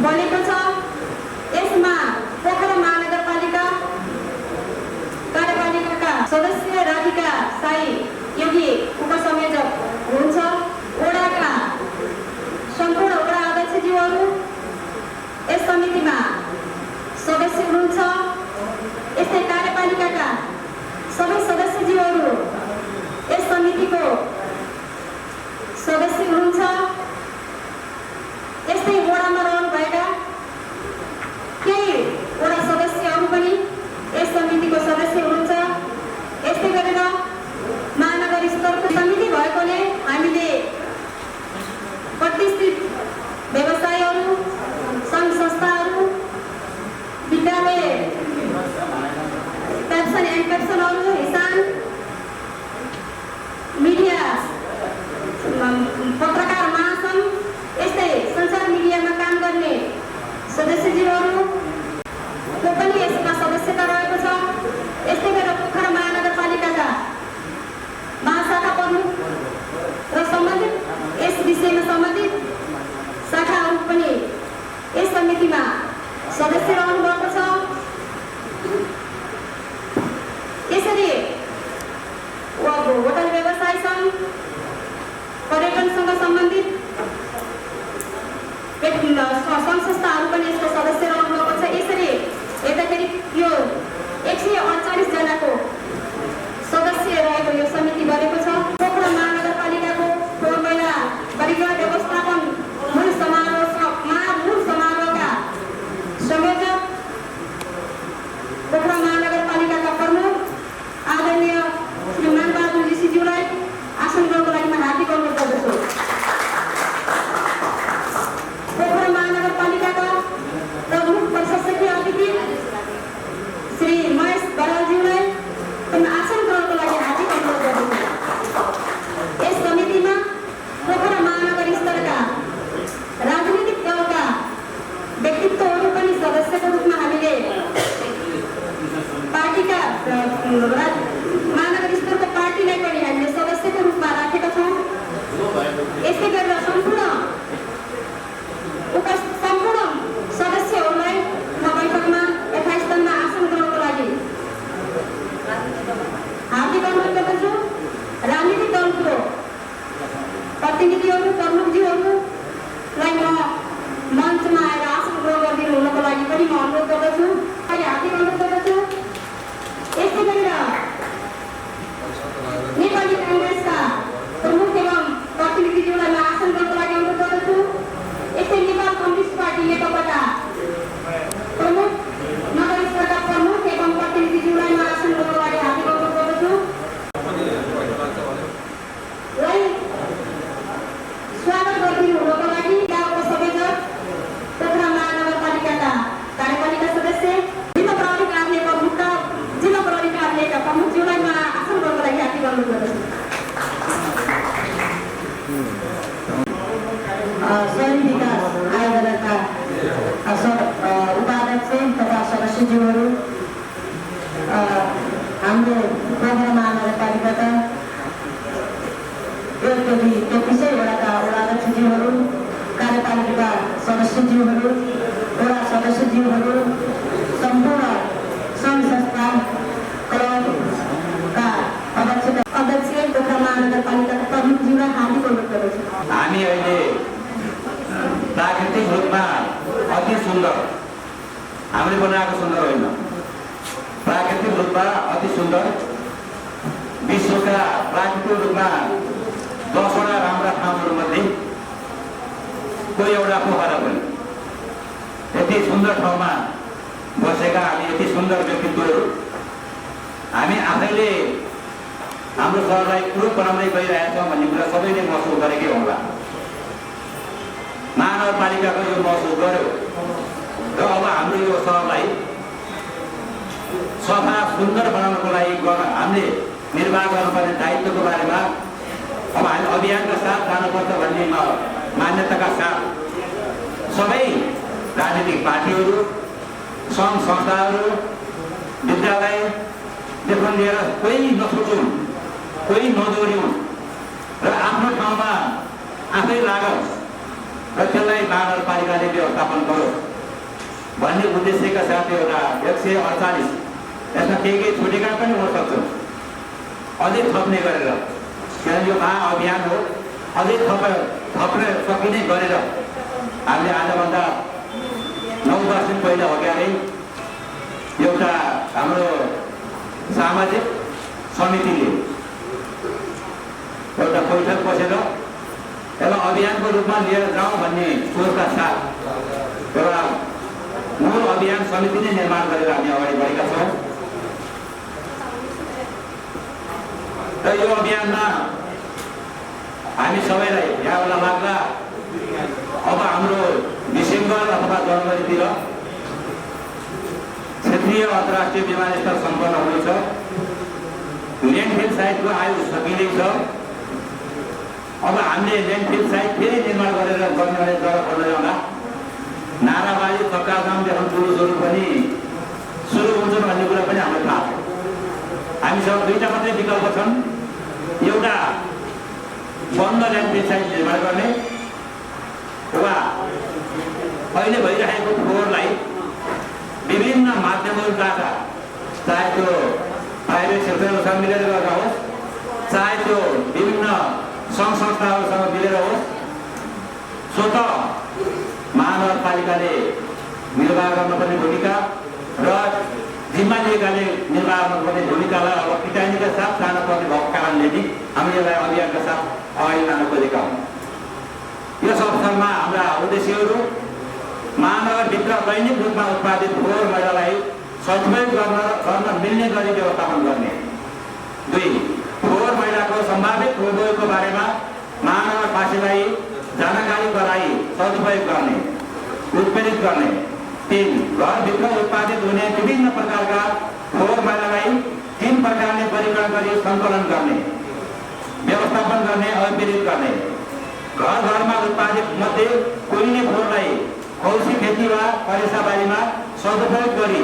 बनेको छ। यसमा पोखरा महानगरपालिका कार्यपालिकाका सदस्य राधिका साई योगी उपसंयोजक हुनुहुन्छ। वडाका सम्पूर्ण वडा अध्यक्षज्यूहरू यस समितिमा सदस्य हुनुहुन्छ। यस्तै कार्यपालिकाका सबै सदस्यज्यूहरू यस समितिको सदस्य हुनुहुन्छ। यस्तै वडामा रहनुभएका केही वडा सदस्यहरू पनि यस समितिको सदस्य हुनुहुन्छ। यस्तै गरेर महानगर स्तरको समिति भएकोले हामीले प्रतिष्ठित व्यवसायहरू, सङ्घ संस्थाहरू, विद्यालय पेप्सन एन्ड पेप्सनहरू, हिसान, मिडिया, पत्रकार महासङ्घ, यस्तै सञ्चार मिडियामा काम गर्ने सदस्यज्यूहरू को पनि यसमा सदस्यता रहेको छ। यस्तै गरेर पोखरा महानगरपालिकाका महाशाखा प्रमुख र सम्बन्धित यस विषयमा सम्बन्धित शाखाहरू पनि यस समितिमा सदस्य रहनु भएको छ। यसरी होटल व्यवसाय सङ्घ, पर्यटनसँग सम्बन्धित सङ्घ संस्थाहरू पनि यसको सदस्य रहनु भएको छ। यसरी हेर्दाखेरि यो 148 जनाको सदस्य रहेको यो समिति बनेको छ। पोखरा महानगरपालिकाको फोहोर मैला परिग्रह व्यवस्थापन मूल समारोहका संयोजक पोखरा महानगरपालिकाका प्रमुख आदरणीय श्री मानबहादुर ऋषिज्यूलाई आसन ग्रहणको लागि म हार्दिक अनुरोध गर्दछु। पोखरा महानगरपालिकाका प्रमुख प्रशासकीय अतिथि श्री महेश बरालज्यूलाई पनि आसन ग्रहणको लागि हार्दिक अनुरोध गर्दछु। यस समितिमा पोखरा महानगर स्तरका राजनीतिक दलका व्यक्तित्वहरू पनि सदस्यको रूपमा हामीले पार्टीका महानगर स्तरको पार्टीलाई पनि हामीले सदस्यको रूपमा राखेका छौँ। यस्तै गरेर सम्पूर्ण सदस्यहरूलाई म बैठकमा यथास्थानमा आसन ग्रहणको लागि हार्दिक अनुरोध गर्दछु। राजनीतिक दलको प्रतिनिधिहरू, प्रमुखज्यूहरूलाई म मञ्चमा आएर आसन ग्रहण गरिदिनु हुनको लागि पनि म अनुरोध गर्दछु, हार्दिक अनुरोध गर्दछु। यस्तै गरेर नेपाली काङ्ग्रेसका प्रमुख एवं प्रतिनिधिज्यूलाई म आसन ग्रहणको लागि अनुरोध गर्दछु। यस्तै नेपाल कम्युनिस्ट पार्टी नेकपाका प्रमुख नगर स्तरका प्रमुख एवं प्रतिनिधिज्यूलाई म आसन ग्रहणको लागि हार्दिक अनुरोध गर्दछु। स्वागत गरिदिनु हुनको लागि गाउँको संयोजक, पोखरा महानगरपालिकाका कार्यपालिका सदस्य, जिल्ला प्रहरी कार्यालयका प्रमुखज्यूलाई म आसन ग्रहणको लागि हार्दिक अनुरोध गर्दछु। शहरी विकास आयोजनाका उपाध्यक्ष तथा सदस्यज्यूहरू, हाम्रो पोखरा महानगरपालिकाका 33 वडाका वडाध्यक्षज्यूहरू, कार्यपालिका सदस्यज्यूहरू, वडा सदस्यज्यूहरू, सम्पूर्ण सङ्घ संस्था क्लबका अध्यक्ष पोखरा महानगरपालिकाका प्रमुखज्यूलाई हार्दिक अनुरोध गर्दछु। हामी अहिले प्राकृतिक रूपमा अति सुन्दर, हामीले बनाएको सुन्दर होइन, प्राकृतिक रूपमा अति सुन्दर, विश्वका प्राकृतिक रूपमा 10वटा राम्रा ठाउँहरूमध्ये कोही एउटा पोखरा पनि। यति सुन्दर ठाउँमा बसेका हामी यति सुन्दर व्यक्तित्वहरू, हामी आफैले हाम्रो सहरलाई कुरूप बनाउँदै गइरहेछौँ भन्ने कुरा सबैले महसुस गरेकै होला। महानगरपालिकाको यो महसुस गर्यो र अब हाम्रो यो सहरलाई सफा सुन्दर बनाउनको लागि हामीले निर्वाह गर्नुपर्ने दायित्वको बारेमा अब हामी अभियानका साथ जानुपर्छ भन्ने मान्यताका साथ सबै राजनीतिक पार्टीहरू, सङ्घ संस्थाहरू, विद्यालयदेखि लिएर कोही नछुटौँ, कोही नदोर्यौँ र आफ्नो ठाउँमा आफै लागोस् र त्यसलाई महानगरपालिका पालिकाले व्यवस्थापन गरोस् भन्ने उद्देश्यका साथ एउटा 148 यसमा केही छुटेका पनि हुन सक्छ अझै थप्ने गरेर, किनभने यो महाअभियान हो, अझै थप्न सकिने गरेर हामीले आजभन्दा 9 वर्ष पहिला अगाडि एउटा हाम्रो सामाजिक समितिले एउटा बैठक बसेर यसलाई अभियानको रूपमा लिएर जाउँ भन्ने सोचका साथ एउटा मूल अभियान समिति नै निर्माण गरेर हामी अगाडि बढेका छौँ। र यो अभियानमा हामी सबैलाई यहाँ लाग्ला अब हाम्रो डिसेम्बर अथवा जनवरीतिर क्षेत्रीय अन्तर्राष्ट्रिय विमानस्थल सम्पन्न हुनेछ। ल्यान्डफिल साइटको आयु सकिँदैछ। अब हामीले ल्यान्डफिल साइट फेरि निर्माण गरेर गर्ने जग्गा खोल्न जाँदा नाराबाजी चक्काजाम देखि जुलुसहरू पनि सुरु हुन्छन् भन्ने कुरा पनि हामीलाई थाहा छ। हामीसँग दुईटा मात्रै विकल्प छन्, एउटा बन्द ल्यान्डफिल साइट निर्माण गर्ने वा अहिले भइरहेको फोहोरलाई विभिन्न माध्यमहरूबाट, चाहे त्यो प्राइभेट सेक्टरहरूसँग मिलेर गरेर होस्, चाहे त्यो विभिन्न सङ्घ संस्थाहरूसँग मिलेर होस्, स्वतः महानगरपालिकाले निर्वाह गर्नुपर्ने भूमिका र जिम्मा लिएकाले निर्वाह गर्नुपर्ने भूमिकालाई अब पिटानीका साथ जान पर्ने भएको कारणले नि हामी यसलाई अभियानका साथ अगाडि लान खोजेका हौँ। यस अवसरमा हाम्रा उद्देश्यहरू महानगरभित्र दैनिक रूपमा उत्पादित फोहोर मैलालाई सदुपयोग गर्न मिल्ने गरी व्यवस्थापन गर्ने। 2, फोहोर मैलाको सम्भावित उपयोगको बारेमा महानगरवासीलाई जानकारी गराई सदुपयोग गर्ने, उत्प्रेरित गर्ने। 3, घरभित्र उत्पादित हुने विभिन्न प्रकारका फोहोर मैलालाई 3 प्रकारले वर्गीकरण गरी सङ्कलन गर्ने, व्यवस्थापन गर्ने, अभिप्रेरित गर्ने। घर-घरमा उत्पादित मध्ये कोइने फोहोरलाई औषधि खेती वा करेसाबारीमा सदुपयोग गरी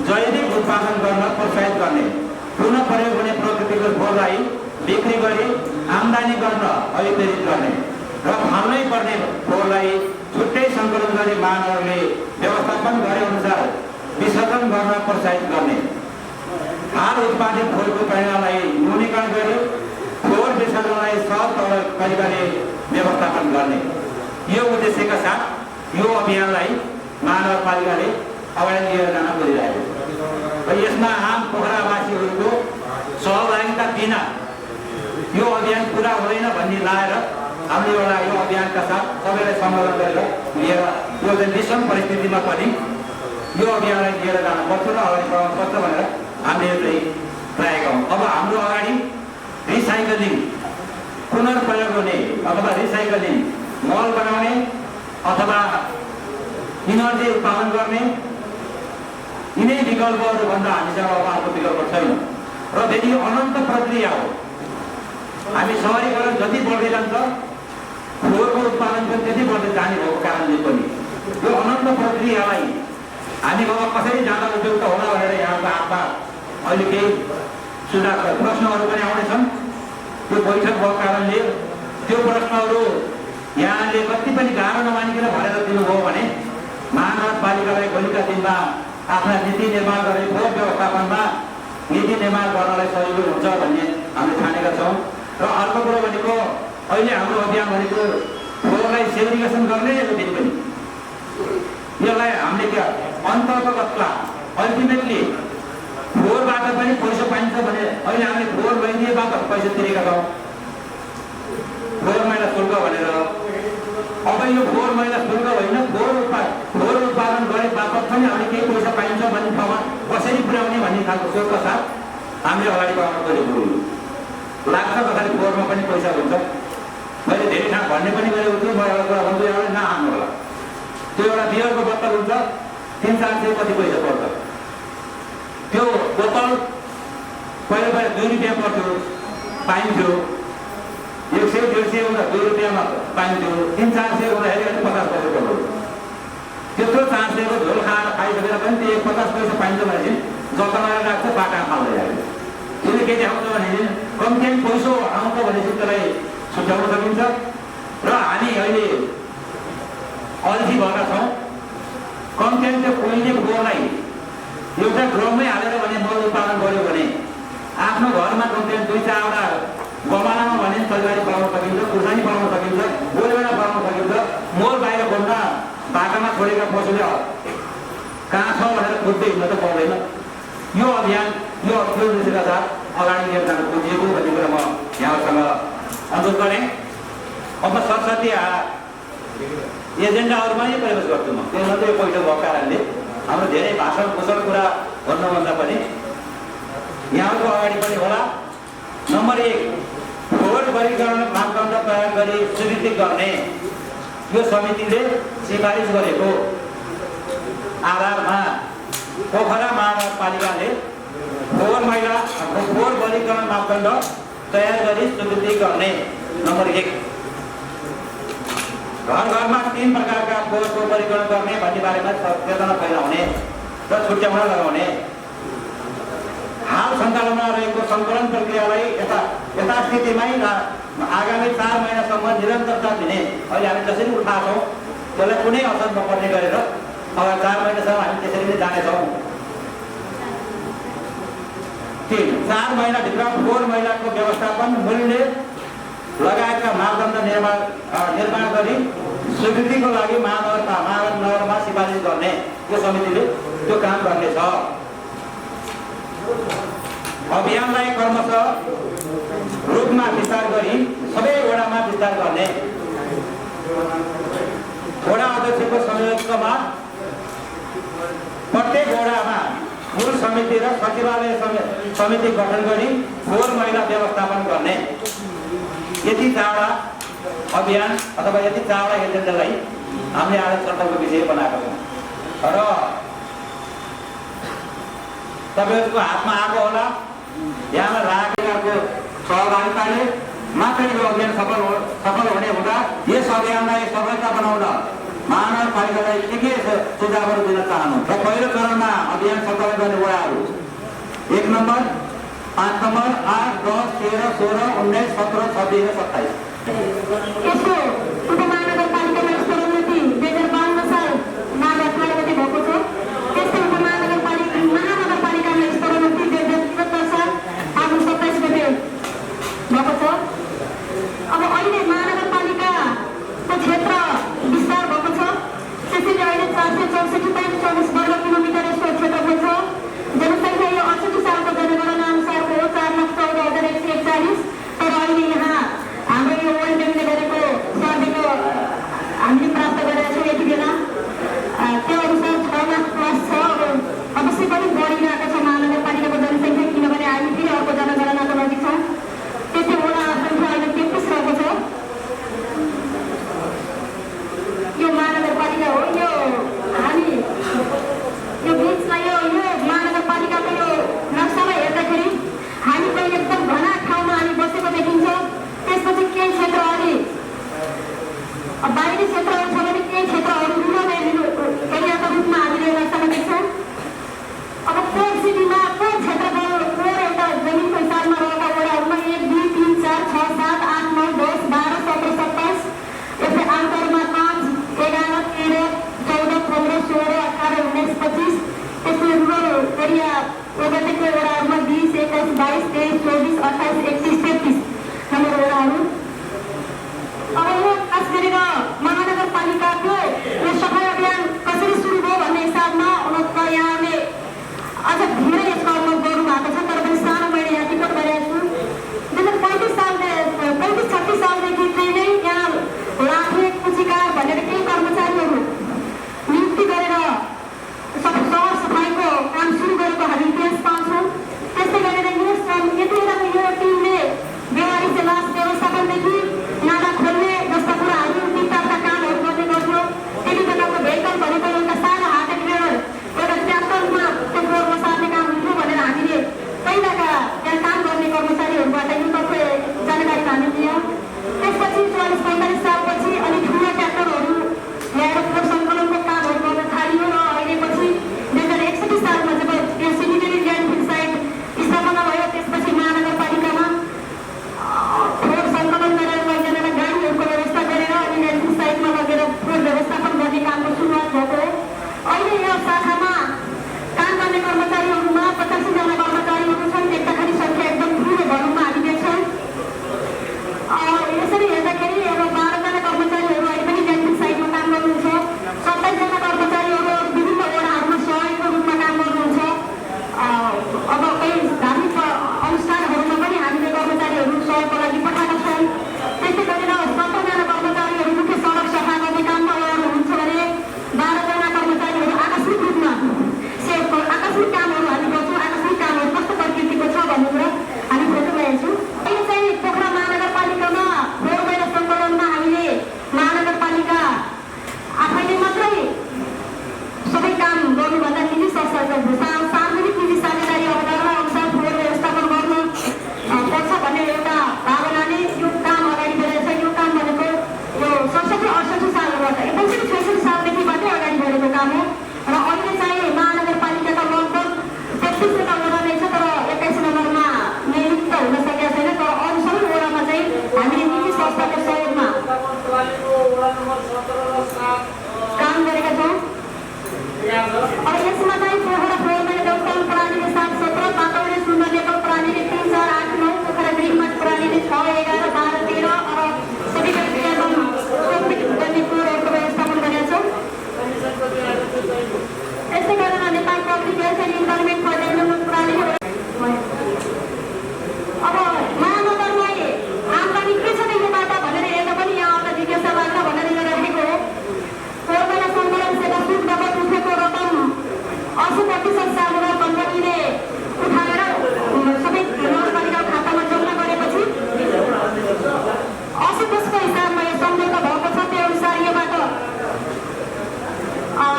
जैविक उत्पादन गर्न प्रोत्साहित गर्ने, पुनः प्रयोग हुने प्रकृतिको फोहोरलाई बिक्री गरी आम्दानी गर्न अभिप्रेरित गर्ने र फाल्नै पर्ने फोहोरलाई छुट्टै सङ्कलन गरी महानगरले व्यवस्थापन गरे अनुसार विसर्जन गर्न प्रोत्साहित गर्ने। हाल उत्पादित फोहोरको परिमाणलाई न्यूनीकरण गरी फोहोर विसर्जनलाई सहज तरिकाले व्यवस्थापन गर्ने। यो उद्देश्यका साथ यो अभियानलाई महानगरपालिकाले अगाडि लिएर जान खोजिरहेको छ र यसमा आम पोखरावासीहरूको सहभागिता बिना यो अभियान पुरा हुँदैन भन्ने लाएर हामीले एउटा यो अभियानका साथ सबैलाई सम्बोधन गरेर लिएर यो चाहिँ विषम परिस्थितिमा पनि यो अभियानलाई लिएर जानुपर्छ र अगाडि बढाउनुपर्छ भनेर हामीले चाहिँ राखेका हौँ। अब हाम्रो अगाडि रिसाइकलिङ, पुनर्प्रयोग हुने अथवा रिसाइकलिङ, मल बनाउने अथवा इनर्जी उत्पादन गर्ने यिनै विकल्पहरूभन्दा हामीसँग अब अर्को विकल्प छैन र फेरि यो अनन्त प्रक्रिया हो। हामी सहरीकरण जति बढ्दै जान्छ फोहोरको उत्पादन पनि त्यति बढ्दै जाने भएको कारणले पनि यो अनन्त प्रक्रियालाई हामी अब कसरी जाँदा उपयुक्त होला भनेर यहाँको हातमा अहिले केही सुझाव प्रश्नहरू पनि आउनेछन्। त्यो बैठक भएको कारणले त्यो प्रश्नहरू यहाँले कति पनि गाह्रो नमानिकन भनेर दिनुभयो भने महानगरपालिकालाई भोलिका दिनमा आफ्ना नीति निर्माण गरी फोहोर व्यवस्थापनमा नीति निर्माण गर्नलाई सजिलो हुन्छ भन्ने हामीले ठानेका छौँ। र अर्को कुरो भनेको अहिले हाम्रो अभियान भनेको फोहोरलाई सेग्रिगेसन गर्ने दिन पनि यसलाई हामीले अन्तर्गतमा अल्टिमेटली फोहोरबाट पनि पैसा पाइन्छ भने अहिले हामीले फोहोर लैदिएबाट पैसा तिरेका छौँ, फोहोर मैला शुल्क भनेर। अब यो फोहोर मैला शुल्क होइन, फोहोर उत्पादन गरे बापत पनि हामीले केही पैसा पाइन्छ भन्ने ठाउँमा कसरी पुर्याउने भन्ने खालको सोचका साथ हामीले अगाडि बढाउन खोजेको लाग्छ। कसरी फोहोरमा पनि पैसा हुन्छ, मैले धेरै ठाउँ भन्ने पनि गरेको छु। म एउटा कुरा भन्छु, एउटा नहाल्नु होला। त्यो एउटा बियरको बोतल हुन्छ 300-400 कति पैसा पर्छ। त्यो बोतल पहिला 2 रुपियाँ पर्थ्यो, पाइन्थ्यो। 100-150 हुँदा 2 रुपियाँमा पाइन्थ्यो। 300-400 हुँदाखेरि 50 पैसा पर्छ। त्यत्रो 400को झोल खाइसकेर पनि त्यो 50 पैसा पाइन्छ भनेपछि जतामा राख्छ, बाटा खाँदै आयो। त्यसले के देखाउँछ भने कम्ती पैसा आउँछ भनेपछि त्यसलाई छुट्याउन सकिन्छ। र हामी अहिले अल्छी भएका छौँ। कन्टेन्ट चाहिँ कोहीले गोलाई एउटा ड्रममै हालेर भने मल उत्पादन गर्यो भने आफ्नो घरमा कन्टेन्ट 2-4वटा गमलामा भने तरकारी बनाउन सकिन्छ, खुर्सानी बनाउन सकिन्छ, गोलबेडा बनाउन सकिन्छ। मल बाहिर खोल्न बाटामा छोडेका पशुले कहाँ छ भनेर खोज्दै हिँड्न त पर्दैन। यो अभियान यो उद्देश्यका साथ अगाडि लिएर जान खोजिएको भन्ने कुरा म यहाँसँग अनुरोध गरेँ। अब सरस्वती एजेन्डाहरूमा नै प्रवेश गर्छु म। त्यसमा चाहिँ यो पहिलो भएको कारणले हाम्रो धेरै भाषण कुशल कुरा भन्नुभन्दा पनि यहाँको अगाडि पनि होला। नम्बर 1, फोहोर वर्गीकरण मापदण्ड प्रयोग गरी स्वीकृति गर्ने यो समितिले सिफारिस गरेको आधारमा पोखरा महानगरपालिकाले फोहोर वर्गीकरण मापदण्ड तयार गरी स्वीकृति गर्ने। नम्बर 1, घर घरमा 3 प्रकारका फोहोरको वर्गीकरण गर्ने भन्ने बारेमा चेतना फैलाउने र छुट्याउन लगाउने। हाल सञ्चालनमा रहेको सङ्कलन प्रक्रियालाई यथास्थितिमै आगामी 4 महिनासम्म निरन्तरता दिने। अहिले हामी जसरी उठाएको छौँ त्यसलाई कुनै असर नपर्ने गरेर अब 4 महिनासम्म हामी त्यसरी नै जानेछौँ। 3, 4 महिनाभित्र फोहोर मैलाको व्यवस्थापन, मूल्य लगायतका मापदण्ड निर्माण गरी स्वीकृतिको लागि महानगरमा सिफारिस गर्ने। यो समितिले त्यो काम गर्नेछ। अभियानलाई क्रमशः रूपमा विस्तार गरी सबै वडामा विस्तार गर्ने। वडा अध्यक्षको संयोजकमा प्रत्येक वडामा मूल समिति र सचिवालय समिति गठन गरी फोहोर मैला व्यवस्थापन गर्ने। यति चाडा अभियान अथवा यति चाडा एजेन्डालाई हामीले आज छलफलको विषय बनाएको छौँ र तपाईँहरूको हातमा आएको होला। यहाँ राखेको सहभागिताले मात्रै यो अभियान सफल हुने हुँदा यस अभियानलाई सफलता बनाउन महानगरपालिकालाई के सुझावहरू दिन चाहनु र पहिलो चरणमा अभियान सञ्चालन गर्ने वडाहरू 1 नम्बर, 5 नम्बर, 8, 10, 13, 16, 19, 17, 26 र 27। यसो उपमहानगरपालिकामा स्तरोन्नति 2052 साल महानगरपालिका भएको छ। त्यस्तै महानगरपालिकामा स्तरोन्नति 2073 साल फागुन 27 गते भएको छ। अब अहिले महानगरपालिकाको क्षेत्र विस्तार भएको छ। त्यसैले अहिले 464.24 वर्ग किलोमिटर यसको क्षेत्रफल छ। जनसङ्ख्या यो 68 सालको जनगणना अनुसारको 4,14,141। तर अहिले यहाँ हाम्रो यो वर्ल्ड ब्याङ्कले गरेको सर्वेको हामीले प्राप्त गरेका छौँ यति बेला त्यो अनुसार 6 लाख प्लस छ। अब अवश्य पनि बढिरहेको छ महानगरपालिकाको जनसङ्ख्या, किनभने हामी फेरि अर्को जनगणनाको नजिक छौँ। त्यसै वडा सङ्ख्या अहिले 33 रहेको छ। यो महानगरपालिका हो। यो हामी यो बिचमा यो महानगरपालिकाको यो नक्सालाई हेर्दाखेरि हामी पनि एकदम घना ठाउँमा हामी बसेको देखिन्छ। त्यसपछि केही क्षेत्रहरू बाहिरी क्षेत्रहरू छ भने केही क्षेत्रहरू रुरल एरियाको रूपमा हामीले नक्सामा देख्छौँ। अब कोर सिटीमा कोर क्षेत्रफल कोर एउटा जमिनको हिसाबमा रहेका वडाहरूमा 1, 2, 3, 4, 6, 7, 8, 9, 10, 12, 17, 27 यस्तै आन्तरमा 5, 11, 13, 14, 15, 16, 18, 19, 25 यस्तै रुरल एरिया ओगटेको वडाहरूमा 20, 21, 22, 23, 24, 28, 31, 33 हाम्रो वडाहरू। अब यो खास गरेर महानगरपालिकाको यो सफाइ अभियान कसरी सुरु भयो भन्ने हिसाबमा यहाँले अझ धेरै यसको अनुभव गर्नु भएको छ। तर पनि सानो मैले यहाँ टिकट गरेको छु। 2035-36 सालदेखि चाहिँ नै यहाँ लाखे कुचिकार भनेर केही कर्मचारीहरू नियुक्ति गरेर सहर सफाइको काम सुरु गरेको हामी इतिहास पाउँछौँ। त्यस्तै गरेर यो टिमले व्यवहारिक लास व्यवस्थापनदेखि नाला खोल्ने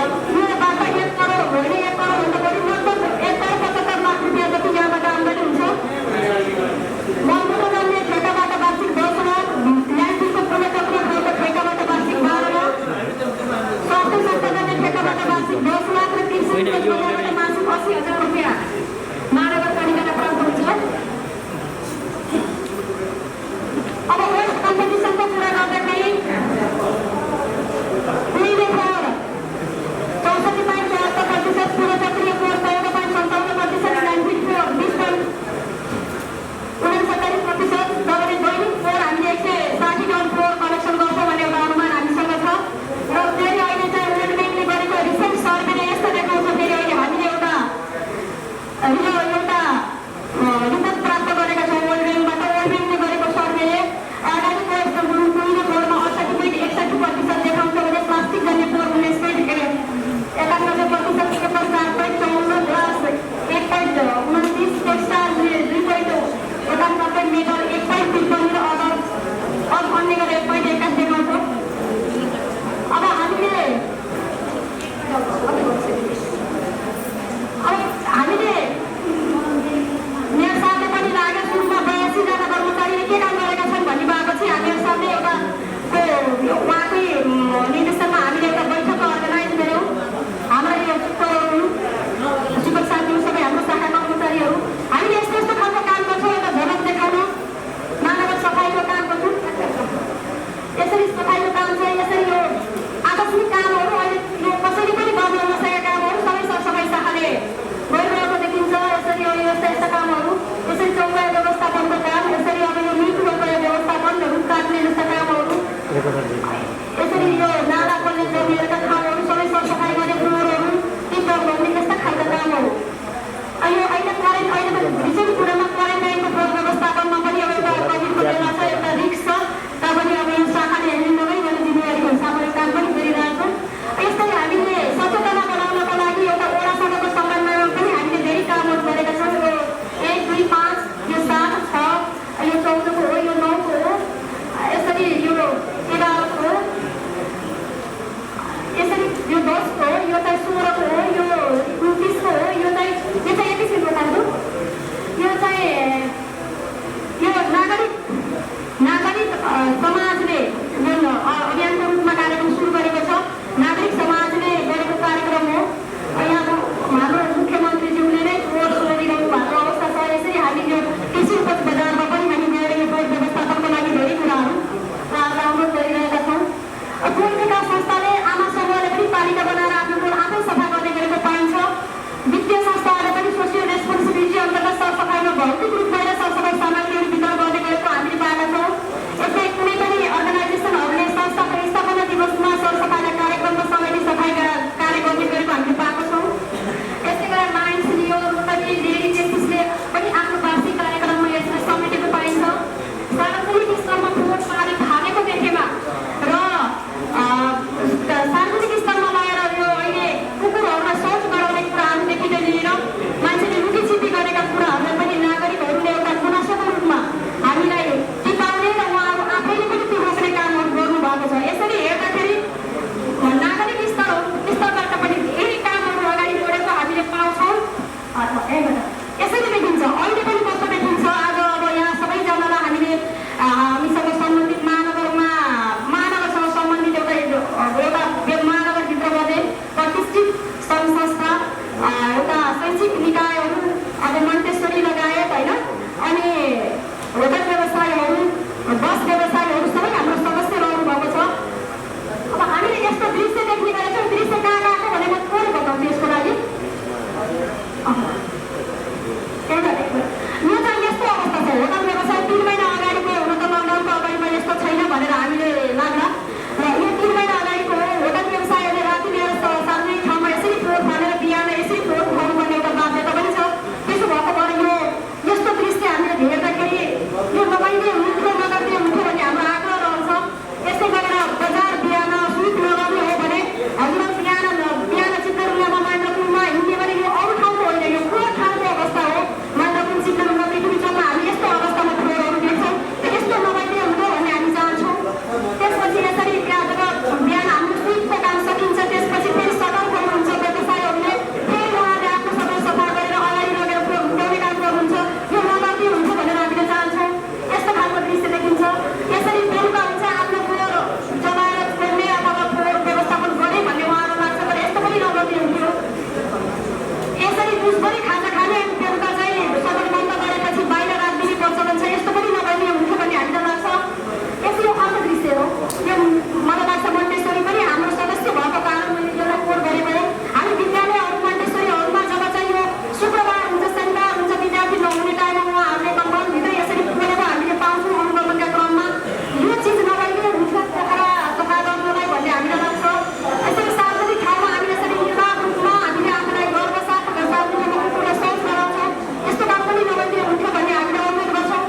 योबाट 1 करोड होइन 1 करोडभन्दा बढी लगभग 1.75 लाख रुपियाँ जति यहाँबाट आम्दानी हुन्छ। मजदुर गर्ने ठेकाबाट वार्षिक 10 लाख, ल्यान्डफिलको पुनर्चक्र भएको ठेकाबाट वार्षिक 12 लाख, स्वास्थ्य संस्था गर्ने ठेकाबाट वार्षिक 10 लाख र कृषि उपजबाट मासिक 80,000 रुपियाँ महानगरपालिकालाई प्राप्त हुन्छ। अब वेस्ट कम्पिटिसनको कुरा गर्दाखेरि उहिले कर 64.74%, पुनर्चक्रिय कर 14.57%, ल्यान्डफिल कर 20.69%, जबकि दैनिक कर हामीले 160 टन कर कलेक्सन गर्छौँ भन्ने एउटा अनुमान हामीसँग छ। र फेरि अहिले चाहिँ वर्ल्ड ब्याङ्कले गरेको रिसेन्ट सर्वेले यस्तो देखाउँछ, फेरि अहिले हामीले एउटा रिपोर्ट प्राप्त गरेका छौँ वर्ल्ड ब्याङ्कबाट। वर्ल्ड ब्याङ्कले गरेको सर्वेले अगाडिको यस्तो पहिलो फोहोरमा 68.61% देखाउँछ भने प्लास्टिक जन्य फोहोर 19.91%, पेपर 4.54, ग्लास 1.29, टेक्सटाइल 2.91, मेटल 1.53 र अन्य गरेर 1.21 देखाउँछ। अब हामीले मेयर साहबले पनि लाग्यो सुरुमा 82 जना कर्मचारीले के काम गरेका छन् भन्ने भएपछि हामीहरू साथै उहाँकै निर्देशनमा हामीले एउटा बैठक अर्गनाइज गऱ्यौँ। हाम्रा यो शिक्षक साथीहरू सबै हाम्रो शाखा कर्मचारीहरू हामीले यस्तो यस्तो खालको काम गर्छौँ, एउटा झलक देखाउन महानगर सफाइको काम गर्छौँ। यसरी सफाइको काम छ, यसरी यो आकस्मिक कामहरू अहिले यो कसैले पनि गर्न नसकेका कामहरू सबै सरसफाइ शाखाले गरिरहेको देखिन्छ। यसरी यो यस्ता कामहरू, यसरी चौडाइ व्यवस्थापनको काम, यसरी अब यो मृत्यु व्यवस्थापनहरू काट्ने जस्ता कामहरू, यसरी यो नाला खोल्ने जमिनका ठाउँहरू सबै सरसफाइ गर्ने फ्लोरहरू टिपटप गर्ने यस्ता खालका कामहरू। अहिले रिसेन्ट कुरामा क्वारेन्टाइनको फोहोर व्यवस्थापनमा पनि अब एउटा कोभिडको बेला छ, एउटा रिस्क छ, तापनि अब यो शाखाले ह्यान्डल नगरिकन जिम्मेवारीको हिसाबले काम पनि गरिरहेछौँ। यस्तै हामीले सचेतना बनाउनको लागि एउटा वडासँगको समन्वयमा पनि हामीले धेरै कामहरू गरेका छौँ। यो 1, 2, 5, यो 7, 6, यो 14 को हो, यो 9 को हो, यसरी यो 11 को हो, यसरी यो 10 को हो, यो चाहिँ 16 को हो, यो 29 को हो, यो चाहिँ यति किसिमको खालको यो चाहिँ यो नागरिक समाजले जुन अभियानको रूपमा कार्यक्रम सुरु गरेको छ, नागरिक समाजले गरेको कार्यक्रम हो। यहाँ हाम्रो मुख्यमन्त्रीज्यूले नै फोहोर सोधिरहनु भएको अवस्था छ। यसरी हामी यो कृषि उपज बजारमा पनि हामी गएर यो फोहोर व्यवस्थापनको लागि धेरै कुराहरू राम्रो गरिरहेका छौँ। टोल विकास संस्थाले आमा समूहले पनि पालिका बनाएर आफ्नो टोल आफै सफा गर्ने गरेको पाइन्छ। वित्तीय संस्थाहरूले पनि सोसियल रेस्पोन्सिबिलिटी अन्तर्गत सरसफाइमा भौतिक रूपमा सरसफाइ सामग्रीहरू वितरण गर्ने गरेको हामीले पाएका छौँ। यस्तै कुनै पनि अर्गनाइजेसनहरूले संस्थाको स्थापना दिवसमा सरसफाइलाई कार्यक्रममा समेटी सफाइ कार्य गर्ने गरेको हामीले पाएका छौँ। यस्तै गरेर माइन्स लियो, रोटरी, लेडी जेसिसले पनि आफ्नो वार्षिक कार्यक्रममा यसलाई समेटेको पाइन्छ। सार्वजनिक स्तरमा फोहोर पानी थालेको देखेमा र सार्वजनिक स्तरमा लगेर यो अहिले कुकुरहरूलाई शौच गराउने कुराहरूदेखि लिएर मान्छेले लुटीछिपी गरेका कुराहरूलाई पनि नागरिकहरूले एउटा गुनासोको रूपमा हामीलाई टिपाउने र उहाँहरू आफैले पनि त्यो रोक्ने कामहरू गर्नुभएको छ। यसरी हेर्दाखेरि नागरिक स्तरबाट पनि धेरै कामहरू अगाडि बढेको हामीले पाउँछौँ। यसरी देखिन्छ, अहिले पनि कस्तो देखिन्छ। आज अब यहाँ सबैजनालाई हामीले हामीसँग सम्बन्धित महानगरसँग सम्बन्धित एउटा महानगरभित्र बने प्रतिष्ठित सङ्घ संस्था, एउटा शैक्षिक निकायहरू, अब मन्टेश्वरी लगायत होइन, अनि होटल व्यवसायहरू, बस व्यवसायहरू सबै हाम्रो सदस्य रहनु भएको छ। अब हामीले यस्तो दृश्य देख्ने गरेछौँ। दृश्य कहाँ गएको भने म थोरै बताउँछु यसको लागि। यो चाहिँ यस्तो अवस्था छ। होटल व्यवसाय 3 महिना अगाडिको हुन त लकडाउनको अगाडि पनि यस्तो छैन भनेर हामीले लाग्ला, र यो 3 महिना अगाडिको होटल व्यवसायहरूले राति लिएर सार्वजनिक ठाउँमा यसरी फोहोर फालेर बिहान यसरी फोहोर खुवाउनुपर्ने एउटा बाध्यता पनि छ। त्यसो भएको भएर यो लगाउने हुन्थ्यो। यसरी दिउँसभरि खाजा खाने बेलुका चाहिँ सदन बन्द गरेपछि बाहिर राखिदिने प्रचलन छ, यस्तो पनि नभइदिए हुन्थ्यो भन्ने हामीलाई लाग्छ। यसो अर्को दृश्य हो यो, मलाई लाग्छ मन्टेश्वरी पनि हाम्रो सदस्य भएको कारण मैले एउटा कोड गरेको हो। हामी विद्यालयहरू मन्टेश्वरीहरूमा जब चाहिँ यो शुक्रबार हुन्छ, शनिबार हुन्छ, विद्यार्थी नहुने टाइममा उहाँहरूले कम्पाउन्डभित्र यसरी पुगेको हामीले पाउँछौँ अनुगमनका क्रममा। यो चिज नभइदिए हुन्थ्यो पोखरा सफा गर्नलाई भन्ने हामीलाई लाग्छ। यसरी सार्वजनिक ठाउँमा हामी यसरी निर्वाध रूपमा हामीले आफूलाई गर्वसाथ कुरो सोच गराउँछौँ, यस्तो काम पनि नभइदिए हुन्थ्यो भन्ने हामीले अनुरोध गर्छौँ।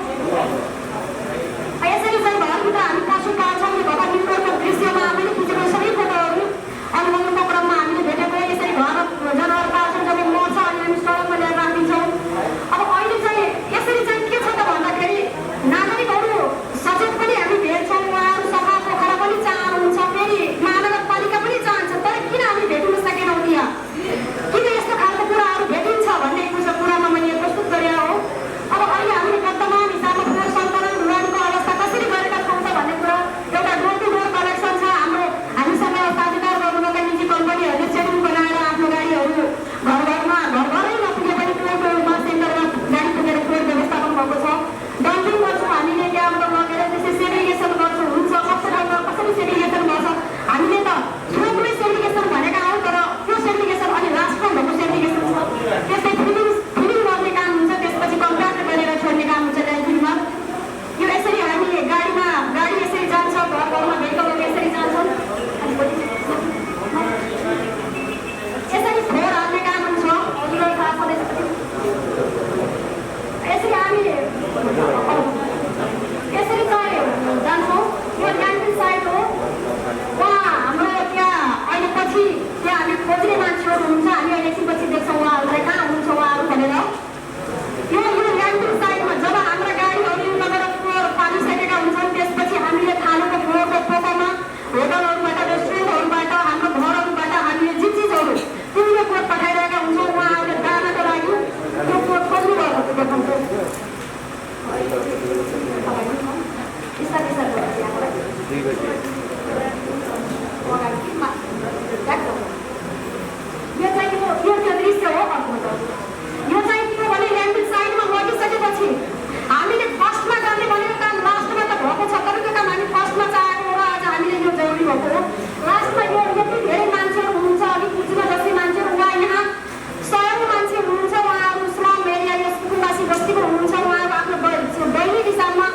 यसरी चाहिँ घरभित्र हामी पशु पाल्छौँ, यो घरमा निर्माणको दृश्यमा हामीले खिचेको सबै फोटोहरू अनुगमनको क्रममा हामीले भेटेको। यसरी घर जनावर पाल्छौँ, जब मर्छ अनि हामी सडकमा ल्याएर राखिदिन्छौँ। अब अहिले चाहिँ यसरी चाहिँ के छ त भन्दाखेरि नागरिकहरू सचेत पनि हामी भेट्छौँ, उहाँहरू सफा पोखरा पनि चाहनुहुन्छ, फेरि महानगरपालिका पनि चाहन्छ, तर किन हामी भेट्न सकेनौँ यहाँ, किन यस्तो खालको कुराहरू भेटिन्छ भन्ने कुरामा मैले प्रस्तुत गरेको हो। अब अहिले हामीले वर्तमान हिसाबमा फोहोर सङ्कलन ढुवानीको अवस्था कसरी गरेका छौँ त भन्ने कुरा, एउटा डोर टु डोर कलेक्सन छ हाम्रो। हामीसँग साझेदार गर्नुभएका निजी कम्पनीहरूले सेड्युल बनाएर आफ्नो गाडीहरू घरघरमा घरघरै नपुगे पनि टोलमा सेन्टरमा गाडी पुगेर फोहोर व्यवस्थापन भएको छ। डम्पिङ गर्छौँ हामीले, त्यहाँबाट लगेर त्यसै सेग्रिगेसन गर्छौँ, हुन्छ कस्तो ठाउँमा कसरी सेग्रिगेसन गर्छ हामीले त थोरै सेग्रिगेसन भनेका हौ, तर त्यो सेग्रिगेसन अलि राष्ट्र भएको सेग्रिगेसन छ। त्यसै फिलिङ गर्ने काम हुन्छ, त्यसपछि कन्ट्राक्ट गरेर छोड्ने काम हुन्छ ल्यान्डफिलमा। यो यसरी हामी गाडी यसरी जान्छ, घरमा भेहिकलहरू यसरी जान्छन्, यसरी फोहोर हाल्ने काम हुन्छ। हजुरलाई थाहा छँदैछ यसरी हामी यसरी चाहिँ जान्छौँ। यो ल्यान्डफिल साइड हो, उहाँ हाम्रो त्यहाँ अहिले पछि त्यहाँ हामी खोज्ने मान्छेहरू हुन्छ, हामी अहिले एकछिनपछि देख्छौँ उहाँहरूलाई कहाँ हुन्छ उहाँहरू भनेर। यो ल्यान्डफिल साइडमा जब हाम्रा गाडीहरू लगेर फोहोर पालिसकेका हुन्छन्, त्यसपछि हामीले थालेको फोहोरको पोकामा होटलहरूबाट, रेस्टुरेन्टहरूबाट, हाम्रो घरहरूबाट हामीले जे चिजहरू पुग्ने कोड पठाइरहेका हुन्छौँ, उहाँहरूले दानाको लागि त्यो कोड खोज्नु भएको देखाउँछौँ। यो दृश्य हो। यो चाहिँ के हो भने ल्यान्डफिल साइडमा लगिसकेपछि हामीले फर्स्टमा गर्ने भनेको काम लास्टमा त भएको छ, तर त्यो काम हामी फर्स्टमा चाहेको हो र आज हामीले यो जरुरी भएको हो। लास्टमा यो यति धेरै मान्छेहरू हुनुहुन्छ, अलिक पुँजीमा जस्तै मान्छेहरू, उहाँ यहाँ 100 मान्छे हुनुहुन्छ, उहाँहरू स्लम एरिया यो कुटुम्बासी बस्तीको हुनुहुन्छ, उहाँहरू आफ्नो दैनिक हिसाबमा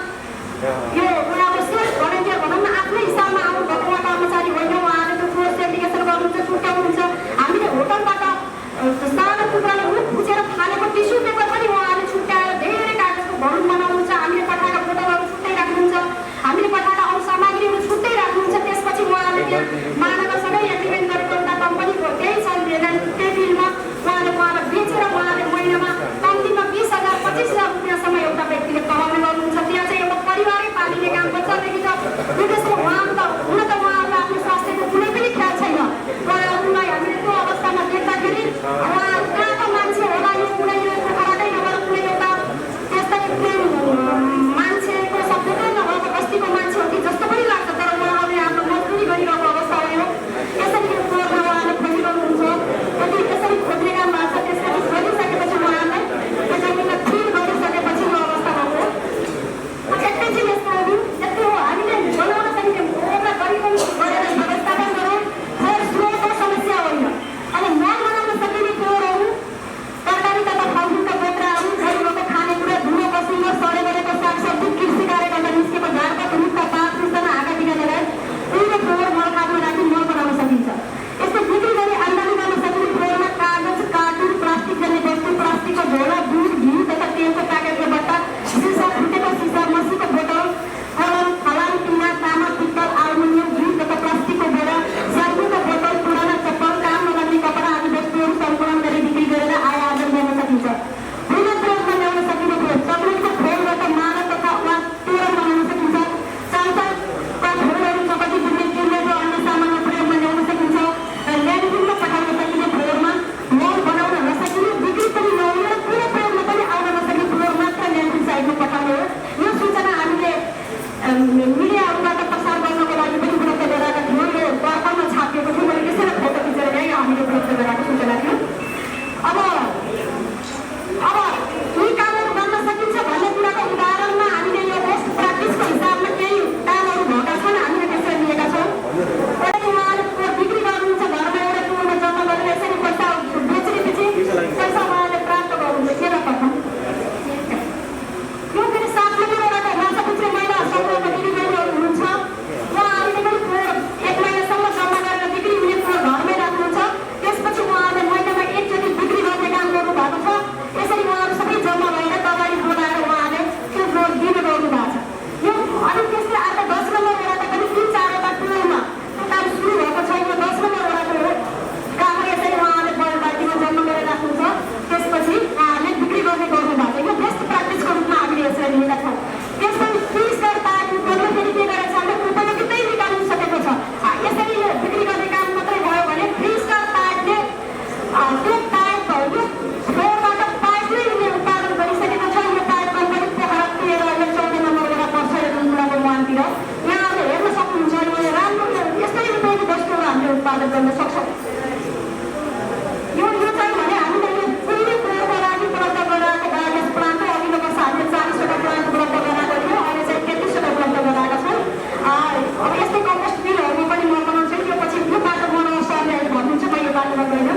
यो उहाँको सेल्फ भलन्टियर भनौँ न, आफ्नै हिसाबमा आउनुभएको उहाँ कर्मचारी होइन, उहाँहरूले त्यो फोहोर सेग्रिगेसन गर्नुहुन्छ, छुट्याउनुहुन्छ। हामीले होटलबाट सानो टुक्राले मुख खुचेर फालेको टिस्यु पेपर पनि उहाँहरूले छुट्याएर धेरै कागजको भरुन बनाउनुहुन्छ, हामीले पठाएका बोतलहरू छुट्टै राख्नुहुन्छ, हामीले पठाएका अरू सामग्रीहरू छुट्टै राख्नुहुन्छ। त्यसपछि उहाँहरूले त्यहाँ महानगरसँगै गर्ने बेलाको सूचना थियो। अब यी कामहरू गर्न सकिन्छ भन्ने कुराको उदाहरणमा हामीले यो बेस्ट प्र्याक्टिसको हिसाबमा केही कामहरू भएका छन्, हामीले त्यसरी लिएका छौँ। उहाँले बिक्री गर्नुहुन्छ, घरमा एउटा कुरोमा जम्मा गरेर यसरी पैसा बेचेपछि पैसा उहाँले प्राप्त गर्नुहुन्छ के रकम यो फेरि 7 महिनाबाट माछापुच्छ्रे महिला समूहका दिदीबहिनीहरू हुनुहुन्छ, उहाँहरूले पनि 1 महिनासम्म जम्मा गरेर बिक्री हुने कुरो घरमै राख्नुहुन्छ। त्यसपछि उहाँहरूले महिनामा एकचोटि बिक्री गर्ने काम गर्नुभएको छ। यसरी उहाँहरू सबै जम्मा भएर दबाई बोलाएर उहाँले त्यो लोन दिने गर्नु भएको छ। यो अनि त्यसले अर्को 10 नम्बर वडाका पनि 3-4वटा टोलमा त्यो काम सुरु भएको छ। यो 10 नम्बर वडाको काम यसरी उहाँले बलबाटीमा जम्मा गरेर राख्नुहुन्छ। त्यसपछि उहाँले बिक्री गर्ने गर्नु भएको छ। यो बेस्ट प्र्याक्टिसको रूपमा हामीले यसरी लिएका छौँ। त्यसपछि फ्रिजर तारको पनि फेरि के गरेको छ भने उपयोगितै निकाल्नु सकेको छ। यसरी यो बिक्री गर्ने काम मात्रै भयो भने फ्रिजर तारले त्यो तारको यो फ्लोरबाट पाइप नै उत्पादन गरिसकेको छ। यो तार कम्पनी पोखरा 13 र 14 नम्बर वडा पर्छ यो जुनकुराको मुहानतिर। यहाँले हेर्न सक्नुहुन्छ यो राम्रो यस्तै उपयोगी वस्तुहरू हामीले उत्पादन गर्न सक्छौँ। यो चाहिँ भने हामीले यो पुरै प्रयोगको लागि उपलब्ध गराएको बायोग्यास प्लान्ट अघिल्लो वर्ष हामीले 40वटा प्लान्ट उपलब्ध गराएको थियो, अहिले चाहिँ 33वटा उपलब्ध गराएका छौँ। अब यस्तै कम्पोस्ट बिलहरूमा पनि म बनाउँछु। यो पछि यो बाटो बनाउन सरले भन्नुहुन्छ, म यो बाटोमा गएन।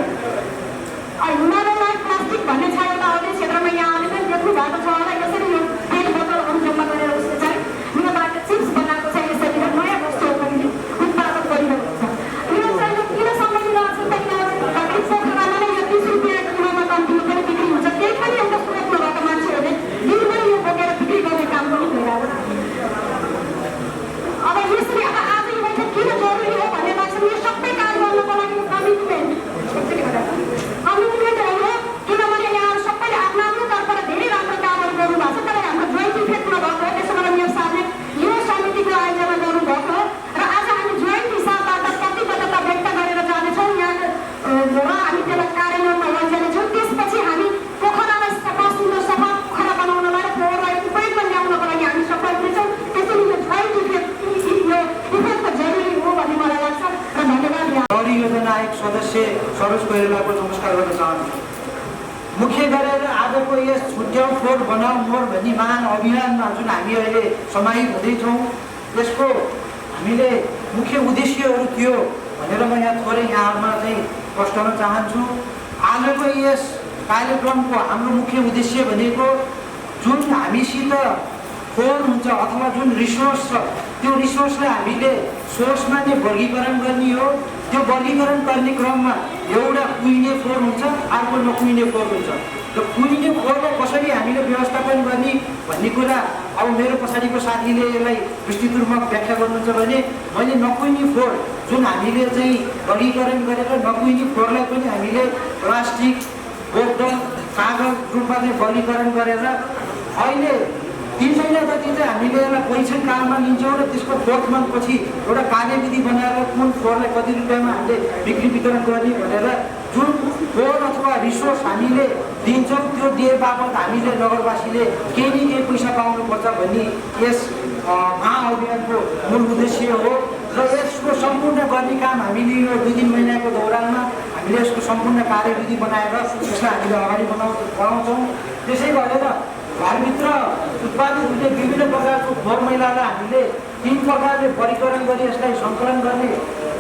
हिमालयमा प्लास्टिक भन्ने छ एउटा अरू क्षेत्रमा, यहाँले पनि देख्नु भएको छ होला। यसरी यो तेल बोतलहरू जम्मा गरेर उसले चाहिँ यहाँबाट चिप्स बनाएको छ। यसरी नयाँ वस्तुहरू पनि उत्पादन गरिरहेको छ। यो चाहिँ किन सम्बन्धित छ भने पोखरामा नै यो 30 रुपियाँ किलोमा कम्तीमा पनि बिक्री हुन्छ। केही पनि एउटा स्रोत नभएका मान्छेहरूले दिनभरि यो बोकेर बिक्री गर्ने काम पनि भइरहेको छ। अब यसरी अब आज यो बैठक किन जरुरी हो भन्ने लाग्छ। यो सबै काम गर्नको लागि कमिटमेन्ट हो, किनभने यहाँहरू सबैले आफ्नो आफ्नो तर्फबाट धेरै राम्रो कामहरू गर्नुभएको छ। तर हाम्रो जोइन्ट इफेक्ट नभएको हो, त्यसो भएर मेरो साथले यो समितिको आयोजना गर्नुभएको हो र आज हामी जोइन्ट हिसाबबाट प्रतिबद्धता व्यक्त गरेर जानेछौँ यहाँ र हामी त्यसलाई कार्यान्वयनमा लैजानेछौँ। त्यसपछि हामी पोखरालाई सफा सुन्दर सफा पोखरा बनाउनलाई पोखरालाई उपयोगमा ल्याउनको लागि हामी सफल हुनेछौँ। त्यसैले यो जोइन्ट इफेक्ट जरुरी हो भन्ने मलाई लाग्छ र धन्यवाद। योजना आयोग सदस्य सरोज कोइरालाको नमस्कार गर्न चाहन्छु। मुख्य गरेर आजको यस छुट्याउ फ्लोर बनाऊ मोर भन्ने महान अभियानमा जुन हामी अहिले समाहित हुँदैछौँ, यसको हामीले मुख्य उद्देश्यहरू के हो भनेर म यहाँ थोरै यहाँमा चाहिँ प्रस्ताउन चाहन्छु। आजको यस कार्यक्रमको हाम्रो मुख्य उद्देश्य भनेको जुन हामीसित फोहोर हुन्छ अथवा जुन रिसोर्स छ त्यो रिसोर्सलाई हामीले सोर्समा नै वर्गीकरण गर्ने हो। त्यो वर्गीकरण गर्ने क्रममा एउटा कुहिने फोहोर हुन्छ, अर्को नकुहिने फोहोर हुन्छ। र कुहिने फोहोरलाई कसरी हामीले व्यवस्थापन गर्ने भन्ने कुरा अब मेरो पछाडिको साथीले यसलाई विस्तृत रूपमा व्याख्या गर्नुहुन्छ भने मैले नकुहिने फोहोर जुन हामीले चाहिँ वर्गीकरण गरेर नकुहिने फोहोरलाई पनि हामीले प्लास्टिक बोतल कागज रूपमा चाहिँ वर्गीकरण गरेर अहिले 3 महिना जति चाहिँ हामीले यसलाई परीक्षण कालमा लिन्छौँ र त्यसको 4th मन्थपछि एउटा कार्यविधि बनाएर कुन फोहोरलाई कति रुपियाँमा हामीले बिक्री वितरण गर्ने भनेर जुन फोहोर अथवा रिसोर्स हामीले दिन्छौँ त्यो दिए बापत हामीले नगरवासीले केही न केही पैसा पाउनुपर्छ भन्ने यस महाअभियानको मूल उद्देश्य हो। र यसको सम्पूर्ण गर्ने काम हामीले यो 2-3 महिनाको दौरानमा हामीले यसको सम्पूर्ण कार्यविधि बनाएर यसलाई हामीले अगाडि बढाउँछौँ। त्यसै गरेर घरभित्र उत्पादित हुने विभिन्न प्रकारको फोहोर मैलालाई हामीले 3 प्रकारले वर्गीकरण गरी यसलाई सङ्कलन गर्ने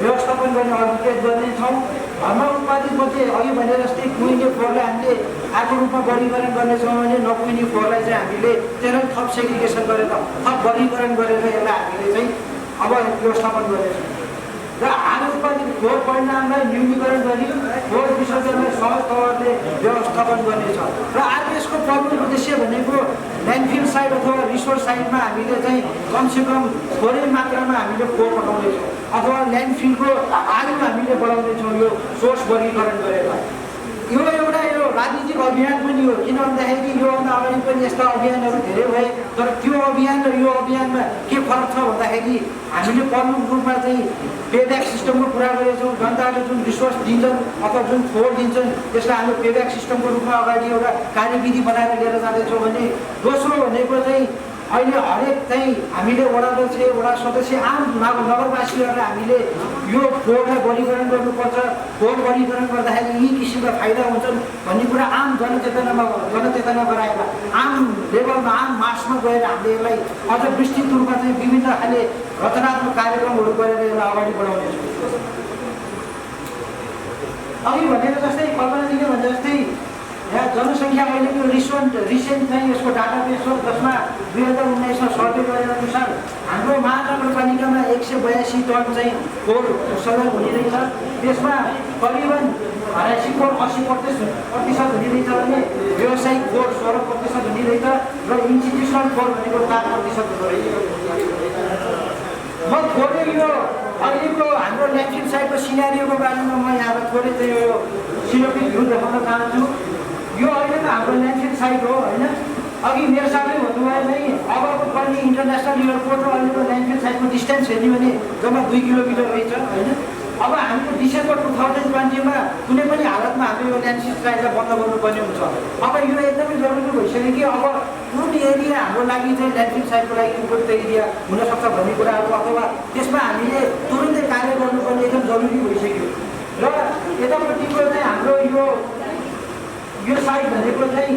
व्यवस्थापन गर्ने अभिप्रेत गर्नेछौँ। घरमा उत्पादित मध्ये अघि भने जस्तै कुहिने फोहोरलाई हामीले आगो रूपमा वर्गीकरण गर्नेछौँ भने नकुहिने फोहोरलाई चाहिँ हामीले त्यसलाई थप सेग्रिगेसन गरेर थप वर्गीकरण गरेर यसलाई हामीले चाहिँ अब व्यवस्थापन गर्नेछौँ। र आगो उत्पादित फोहोर परिणामलाई न्यूनीकरण गरी फोहोर विसर्जनलाई सहज तवरले व्यवस्थापन गर्नेछ। र आज यसको प्रमुख उद्देश्य भनेको ल्यान्डफिल साइड अथवा रिसोर्स साइडमा हामीले चाहिँ कमसेकम थोरै मात्रामा हामीले फोहोर पठाउनेछौँ अथवा ल्यान्डफिलको आयु हामीले बढाउनेछौँ यो सोर्स वर्गीकरण गरेर। यो एउटा राजनीतिक अभियान पनि हो, किन भन्दाखेरि योभन्दा अगाडि पनि यस्ता अभियानहरू धेरै भए। तर त्यो अभियान र यो अभियानमा के फरक छ भन्दाखेरि हामीले प्रमुख रूपमा चाहिँ पेब्याक सिस्टमको कुरा गरेछौँ। जनताले जुन रिसोर्स दिन्छन् अथवा जुन फोहोर दिन्छन् त्यसलाई हामीले पेब्याक सिस्टमको रूपमा अगाडि एउटा कार्यविधि बनाएर लिएर जाँदैछौँ भने दोस्रो भनेको चाहिँ अहिले हरेक चाहिँ हामीले वडा अध्यक्ष वडा सदस्य आम नगरवासीहरूलाई हामीले यो फोहोरलाई वर्गीकरण गर्नुपर्छ, फोहोर वर्गीकरण गर्दाखेरि यी किसिमका फाइदा हुन्छन् भन्ने कुरा आम जनचेतना गराएर आम लेभलमा आम मासमा गएर हामीले यसलाई अझ विस्तृत रूपमा चाहिँ विभिन्न खाले रचनात्मक कार्यक्रमहरू गरेर यसलाई अगाडि बढाउनेछौँ। अघि भनेर जस्तै कल्पनाजीले भने जस्तै यहाँ जनसङ्ख्या अहिलेको रिसेन्ट चाहिँ यसको डाटाबेस हो, जसमा 2019मा सर्वे गरेर अनुसार हाम्रो महानगरपालिकामा 182 टन चाहिँ फोहोर उत्सर्जन हुने रहेछ। त्यसमा करिबन 80% हुने रहेछ भने व्यावसायिक फोहोर 16% हुने रहेछ र इन्स्टिट्युसनल फोहोर भनेको 4% हुँदो रहेछ। म थोरै यो अहिलेको हाम्रो ल्यान्डफिल साइडको सिनारीको बारेमा म यहाँलाई थोरै चाहिँ यो सिनोपिक भ्यू देखाउन चाहन्छु। यो अहिलेको हाम्रो ल्यान्डफिल साइट हो होइन। अघि मेरो साथै भन्नुभयो चाहिँ अबको पनि इन्टरनेसनल एयरपोर्ट र अहिलेको ल्यान्डफिल साइटको डिस्टेन्स हेर्ने भने जम्मा 2 किलोमिटर रहेछ होइन। अब हामीले डिसेम्बर 2020मा कुनै पनि हालतमा हामीले यो ल्यान्डफिल साइटलाई बन्द गर्नुपर्ने हुन्छ। अब यो एकदमै जरुरी भइसक्यो कि अब कुन एरिया हाम्रो लागि चाहिँ ल्यान्डफिल साइटको लागि उपयुक्त एरिया हुनसक्छ भन्ने कुराहरू अथवा त्यसमा हामीले तुरुन्तै कार्य गर्नुपर्ने एकदम जरुरी भइसक्यो। र यतापट्टिको चाहिँ हाम्रो यो साइड भनेको चाहिँ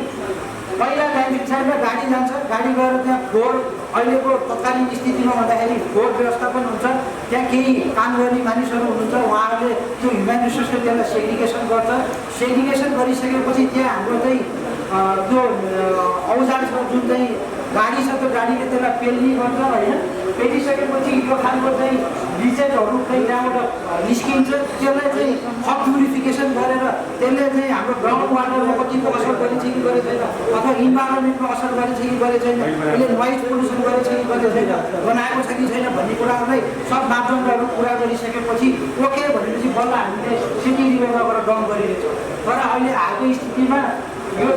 पहिला ल्यान्डफिल साइडमा गाडी जान्छ, गाडी गएर त्यहाँ फोहोर अहिलेको तत्कालीन स्थितिमा भन्दाखेरि फोहोर व्यवस्थापन हुन्छ। त्यहाँ केही काम गर्ने मानिसहरू हुनुहुन्छ, उहाँहरूले त्यो ह्युमन रिसोर्सले त्यसलाई सेग्रिगेसन गर्छ। सेग्रिगेसन गरिसकेपछि त्यहाँ हाम्रो चाहिँ त्यो औजार छ जुन चाहिँ गाडी छ, त्यो गाडीले त्यसलाई पेल्ने गर्छ होइन। पेलिसकेपछि यो खालको चाहिँ लिचेजहरू चाहिँ त्यहाँबाट निस्किन्छ। त्यसलाई चाहिँ हट प्युरिफिकेसन गरेर त्यसले चाहिँ हाम्रो ग्राउन्ड वाटरमा कतिको असर गरेछ कि गरेको छैन, अथवा इन्भाइरोमेन्टमा असर गरेछ कि गरेको छैन, यसले नोइज पोल्युसन गरेछ कि गरेको छैन, बनाएको छ कि छैन भन्ने कुराहरूलाई सब मापदण्डहरू पुरा गरिसकेपछि ओके भनेपछि बल्ल हामीले सिटी लेभलमा गएर डम्प गरिरहेछौँ। तर अहिले हालको स्थितिमा यो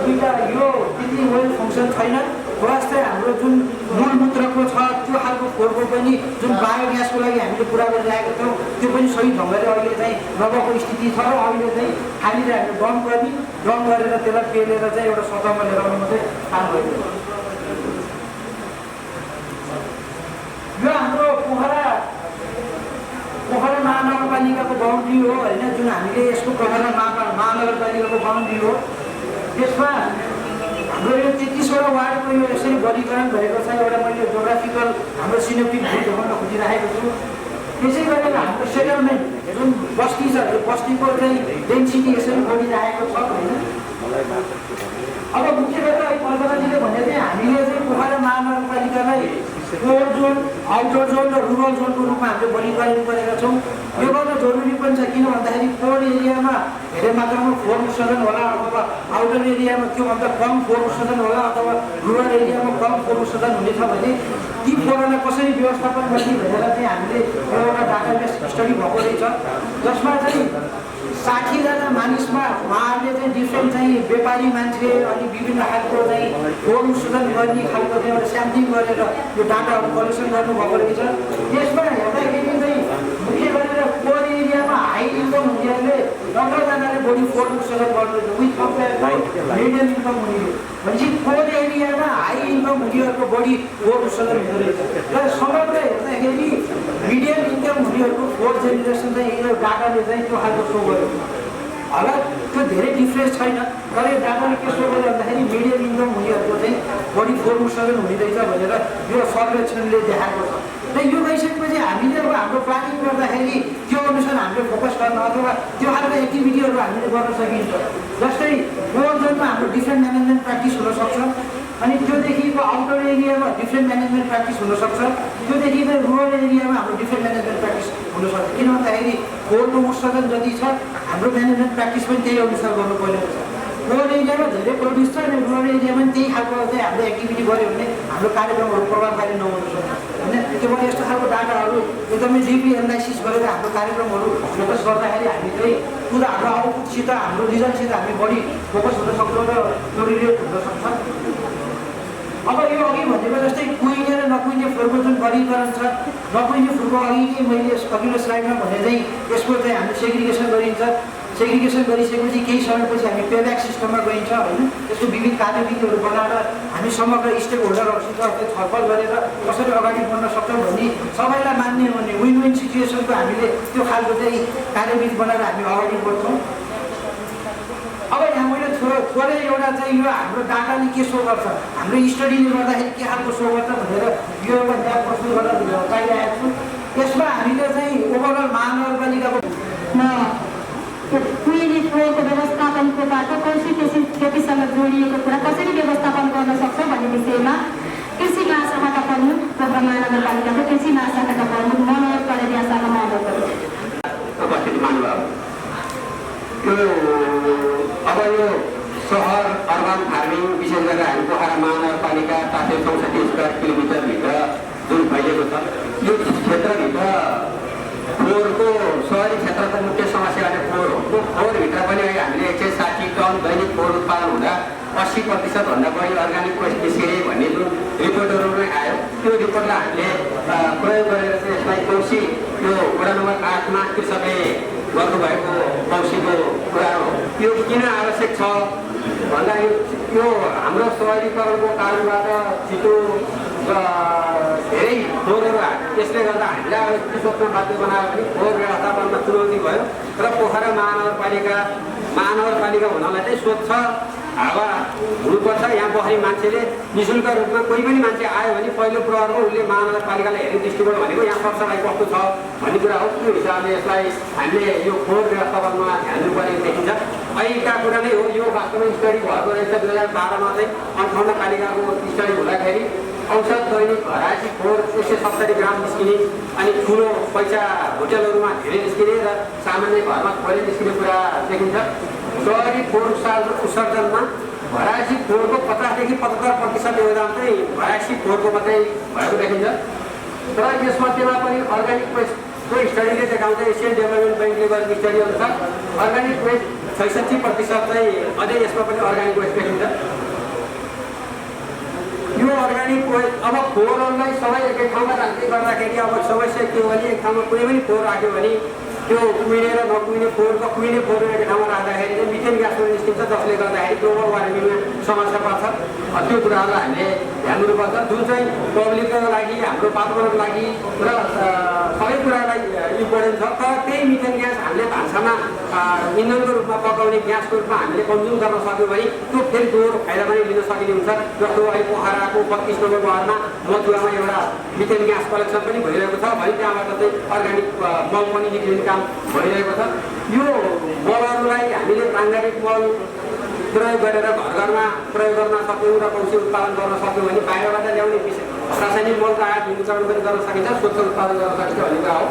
त्यति वेल फङ्सन छैन। प्लस चाहिँ हाम्रो जुन मूलमूत्रको छ त्यो खालको फोहोरको पनि जुन बायोग्यासको लागि हामीले पुरा गरिरहेको थियौँ त्यो पनि सही ढङ्गले अहिले चाहिँ नभएको स्थिति छ। र अहिले चाहिँ खालि चाहिँ हामीले डम्प गरेर त्यसलाई पेलेर चाहिँ एउटा सतहमा लिएर आउने मात्रै काम गरिरहेको छ। यो हाम्रो पोखरा महानगरपालिकाको बााउन्ड्री हो होइन, जुन हामीले यसको पोखरा महानगरपालिकाको बााउन्ड्री हो। त्यसमा हाम्रो यो 33वटा वार्डको यो यसरी वर्गीकरण भएको छ। एउटा मैले जोग्राफिकल हाम्रो सिनोपिक भ्यू देखाउन खोजिरहेको छु। त्यसै गरेर हाम्रो सेटलमेन्ट जुन बस्ती छ, यो बस्तीको चाहिँ डेन्सिटी यसरी बढिरहेको छ होइन। अब मुख्य गरेर कल्पनाजीले भने चाहिँ हामीले चाहिँ पोखरा महानगरपालिकालाई कोर जोन, आउटर जोन र रुरल जोनको रूपमा हामीले वर्गीकरण गरेका छौँ। यो गर्न जरुरी पनि छ, किन भन्दाखेरि कोर एरियामा धेरै मात्रामा फोहोर उत्सर्जन होला अथवा आउटर एरियामा त्योभन्दा कम फोहोर उत्सर्जन होला अथवा रुरल एरियामा कम फोहोर उत्सर्जन हुनेछ भने ती फोहोरलाई कसरी व्यवस्थापन गर्ने भनेर चाहिँ हामीले एउटा डाटाबेस स्टडी भएको रहेछ। जसमा चाहिँ 60जना मानिसमा उहाँहरूले चाहिँ डिफ्रेन्ट चाहिँ व्यापारी मान्छे अनि विभिन्न खालको चाहिँ फोहोर उत्सर्जन गर्ने खालको चाहिँ एउटा स्याम्पलिङ गरेर यो डाटाहरू कलेक्सन गर्नुभएको रहेछ। यसमा हेर्दाखेरि चाहिँ मुख्य गरेर कोर एरियामा हाई इन्कम हुनेहरूले 15जनाले बढी फोहोर उत्सर्जन गर्नुहुन्छ with compare to medium income हुनेले। भनेपछि कोर एरियामा हाई इन्कम हुनेहरूको बढी फोहोर उत्सर्जन हुँदो रहेछ। र समग्र हेर्दाखेरि मिडियम इन्कम हुनेहरूको फोहोर जेनेरेसन चाहिँ यो डाटाले चाहिँ त्यो खालको सो गर्यो। होला त्यो धेरै डिफ्रेन्स छैन, तर यो डाटाले के सो गर्यो भन्दाखेरि मिडियम इन्कम हुनेहरूको चाहिँ बढी फोहोर उत्सर्जन हुने रहेछ भनेर यो सर्वेक्षणले देखाएको छ। र यो भइसकेपछि हामीले अब हाम्रो प्लानिङ गर्दाखेरि त्यो अनुसार हामीले फोकस गर्न अथवा त्यो खालको एक्टिभिटीहरू हामीले गर्न सकिन्छ। जस्तै कोर जोनमा हाम्रो डिफ्रेन्ट म्यानेजमेन्ट प्र्याक्टिस हुनसक्छ, अनि त्योदेखिको आउटर एरियामा डिफ्रेन्ट म्यानेजमेन्ट प्र्याक्टिस हुनसक्छ, त्योदेखि रुरल एरियामा हाम्रो डिफ्रेन्ट म्यानेजमेन्ट प्र्याक्टिस हुनसक्छ। किन भन्दाखेरि फोहोरको उत्सर्जन जति छ हाम्रो म्यानेजमेन्ट प्र्याक्टिस पनि त्यही अनुसार गर्नुपर्ने हुन्छ। कोर एरियामा धेरै प्रोड्युस छ अनि रुरल एरियामा पनि त्यही खालको चाहिँ हामीले एक्टिभिटी गऱ्यो भने हाम्रो कार्यक्रमहरू प्रभावकारी नहुन सक्छ होइन। त्यो पनि यस्तो खालको डाटाहरू एकदमै डिपली एनालाइसिस गरेर हाम्रो कार्यक्रमहरू फोकस गर्दाखेरि हामी चाहिँ पुरा हाम्रो आउटपुटसित हाम्रो रिजल्टसित हामी बढी फोकस हुन सक्छौँ र त्यो रिलेट हुन सक्छ। अब यो अघि भनेको जस्तै कुहिने र नकुहिने फोहोरको जुन वर्गीकरण छ, नकुहिने फोहोरको अघि नै मैले अघिल्लो स्लाइडमा भने चाहिँ यसको चाहिँ हामीले सेग्रिगेसन गरिन्छ। सेग्रिगेसन गरिसकेपछि केही समयपछि हामी पेब्याक सिस्टममा गइन्छ होइन। त्यसको विविध कार्यविधिहरू बनाएर हामी समग्र स्टेक होल्डरहरूसित त्यो छलफल गरेर कसरी अगाडि बढ्न सक्छौँ भन्ने सबैलाई मान्ने भन्ने विन विन सिचुएसनको हामीले त्यो खालको चाहिँ कार्यविधि बनाएर हामी अगाडि बढ्छौँ। अब यहाँ मैले थोरै एउटा चाहिँ यो हाम्रो डाटाले के सो गर्छ, हाम्रो स्टडीले गर्दाखेरि के खालको सो गर्छ भनेर यो एउटा म्याप प्रस्तुत गरेर पाइरहेको छु। यसमा हामीले चाहिँ ओभरअल महानगरपालिकाको कुइली फोहोरको व्यवस्थापनको बाटो कृषि खेतीसँग जोडिएको कुरा कसरी व्यवस्थापन गर्न सक्छ भन्ने विषयमा कृषि महाशाखाका प्रमुख पोखरा महानगरपालिकाको कृषि महाशाखाका प्रमुख मनोहर कलेरियासँग म उपस्थित मान्नुभयो। अब यो सहर अर्बन फार्मिङ विशेष गरेर हामी पोखरा महानगरपालिका 764 स्क्वायर किलोमिटरभित्र जुन फैलिएको छ, यो क्षेत्रभित्र फोहोरको सहरी क्षेत्रको मुख्य समस्या अहिले फोहोर हो। त्यो फोहोरभित्र पनि अहिले हामीले 160 टन दैनिक फोहोर उत्पादन हुँदा 80% भन्दा बढी अर्ग्यानिक वेस्ट निस्किने भन्ने जुन रिपोर्टहरू आयो, त्यो रिपोर्टलाई हामीले प्रयोग गरेर चाहिँ यसलाई कौशी यो वडा नम्बर 8मा कृषकले गर्नुभएको कौशीको कुरा हो। यो किन आवश्यक छ भन्दा यो हाम्रो सहरीकरणको कारणबाट छिटो धेरै फोहोरहरू यसले गर्दा हामीलाई के सोच्न बाध्य बनायो भने फोहोर व्यवस्थापनमा चुनौती भयो र पोखरा महानगरपालिका हुनलाई चाहिँ स्वच्छ हावा हुनुपर्छ। यहाँ बस्ने मान्छेले निःशुल्क रूपमा कोही पनि मान्छे आयो भने पहिलो प्रहरमा उसले महानगरपालिकालाई हेर्ने दृष्टिकोण भनेको यहाँ सरसफाइ कस्तो छ भन्ने कुरा हो। त्यो हिसाबले यसलाई हामीले यो फोहोर व्यवस्थापनमा ध्यान दिनुपर्ने देखिन्छ। अहिलेका कुरा नै हो। यो वास्तवमा स्टडी भएको रहेछ 2012मा चाहिँ 58 पालिकाको स्टडी हुँदाखेरि औसत दैनिक घरायसी फोहोर 170 ग्राम निस्किने अनि ठुलो पैसा होटलहरूमा धेरै निस्किने र सामान्य घरमा थोरै निस्किने कुरा देखिन्छ। सहरी फोहोर उत्सर्जनमा घरायसी फोहोरको 50 देखि 75% योगदान चाहिँ घरायसी फोहोरको मात्रै भएको देखिन्छ। तर यसमध्येमा पनि अर्ग्यानिक वेस्टको स्टडीले देखाउँछ, एसियन डेभलपमेन्ट ब्याङ्कले गरेको स्टडी अनुसार अर्ग्यानिक वेस्ट 66% चाहिँ अझै यसमा पनि अर्ग्यानिक वेस्ट देखिन्छ। यो अर्ग्यानिक वेस्ट अब फोहोरहरूलाई सबै एकै ठाउँमा राख्दै गर्दाखेरि अब समस्या के हो भने एक ठाउँमा कुनै पनि फोहोर राख्यो भने त्यो कुहिने र नकुहिने फोहोरको कुहिने फोहोर एकै ठाउँमा राख्दाखेरि चाहिँ मिथेन ग्यासहरू निस्किन्छ, जसले गर्दाखेरि ग्लोबल वार्मिङमा समस्या पर्छ। त्यो कुराहरूलाई हामीले ध्यान दिनुपर्छ, जुन चाहिँ पब्लिकको लागि हाम्रो वातावरणको लागि र सबै कुरालाई इम्पोर्टेन्ट छ। तर त्यही मिथेन ग्यास हामीले भान्सामा इन्धनको रूपमा पकाउने ग्यासको रूपमा हामीले कन्ज्युम गर्न सक्यौँ भने त्यो फेरि दोहोरो फाइदा पनि लिन सकिने हुन्छ। जस्तो अहिले पोखराको 32 नम्बर वार्डमा मधुवामा एउटा मिथेन ग्यास कलेक्सन पनि भइरहेको छ भने त्यहाँबाट चाहिँ अर्ग्यानिक मल पनि निक्लिने काम भइरहेको छ। यो मलहरूलाई हामीले प्राङ्गारिक मल प्रयोग गरेर घर घरमा प्रयोग गर्न सक्यौँ र कौशी उत्पादन गर्न सक्यौँ भने बाहिरबाट ल्याउने रासायनिक मलको आयात विमुद्रीकरण पनि गर्न सकिन्छ, स्वच्छ उत्पादन गर्न सकिन्छ भन्ने कुरा हो।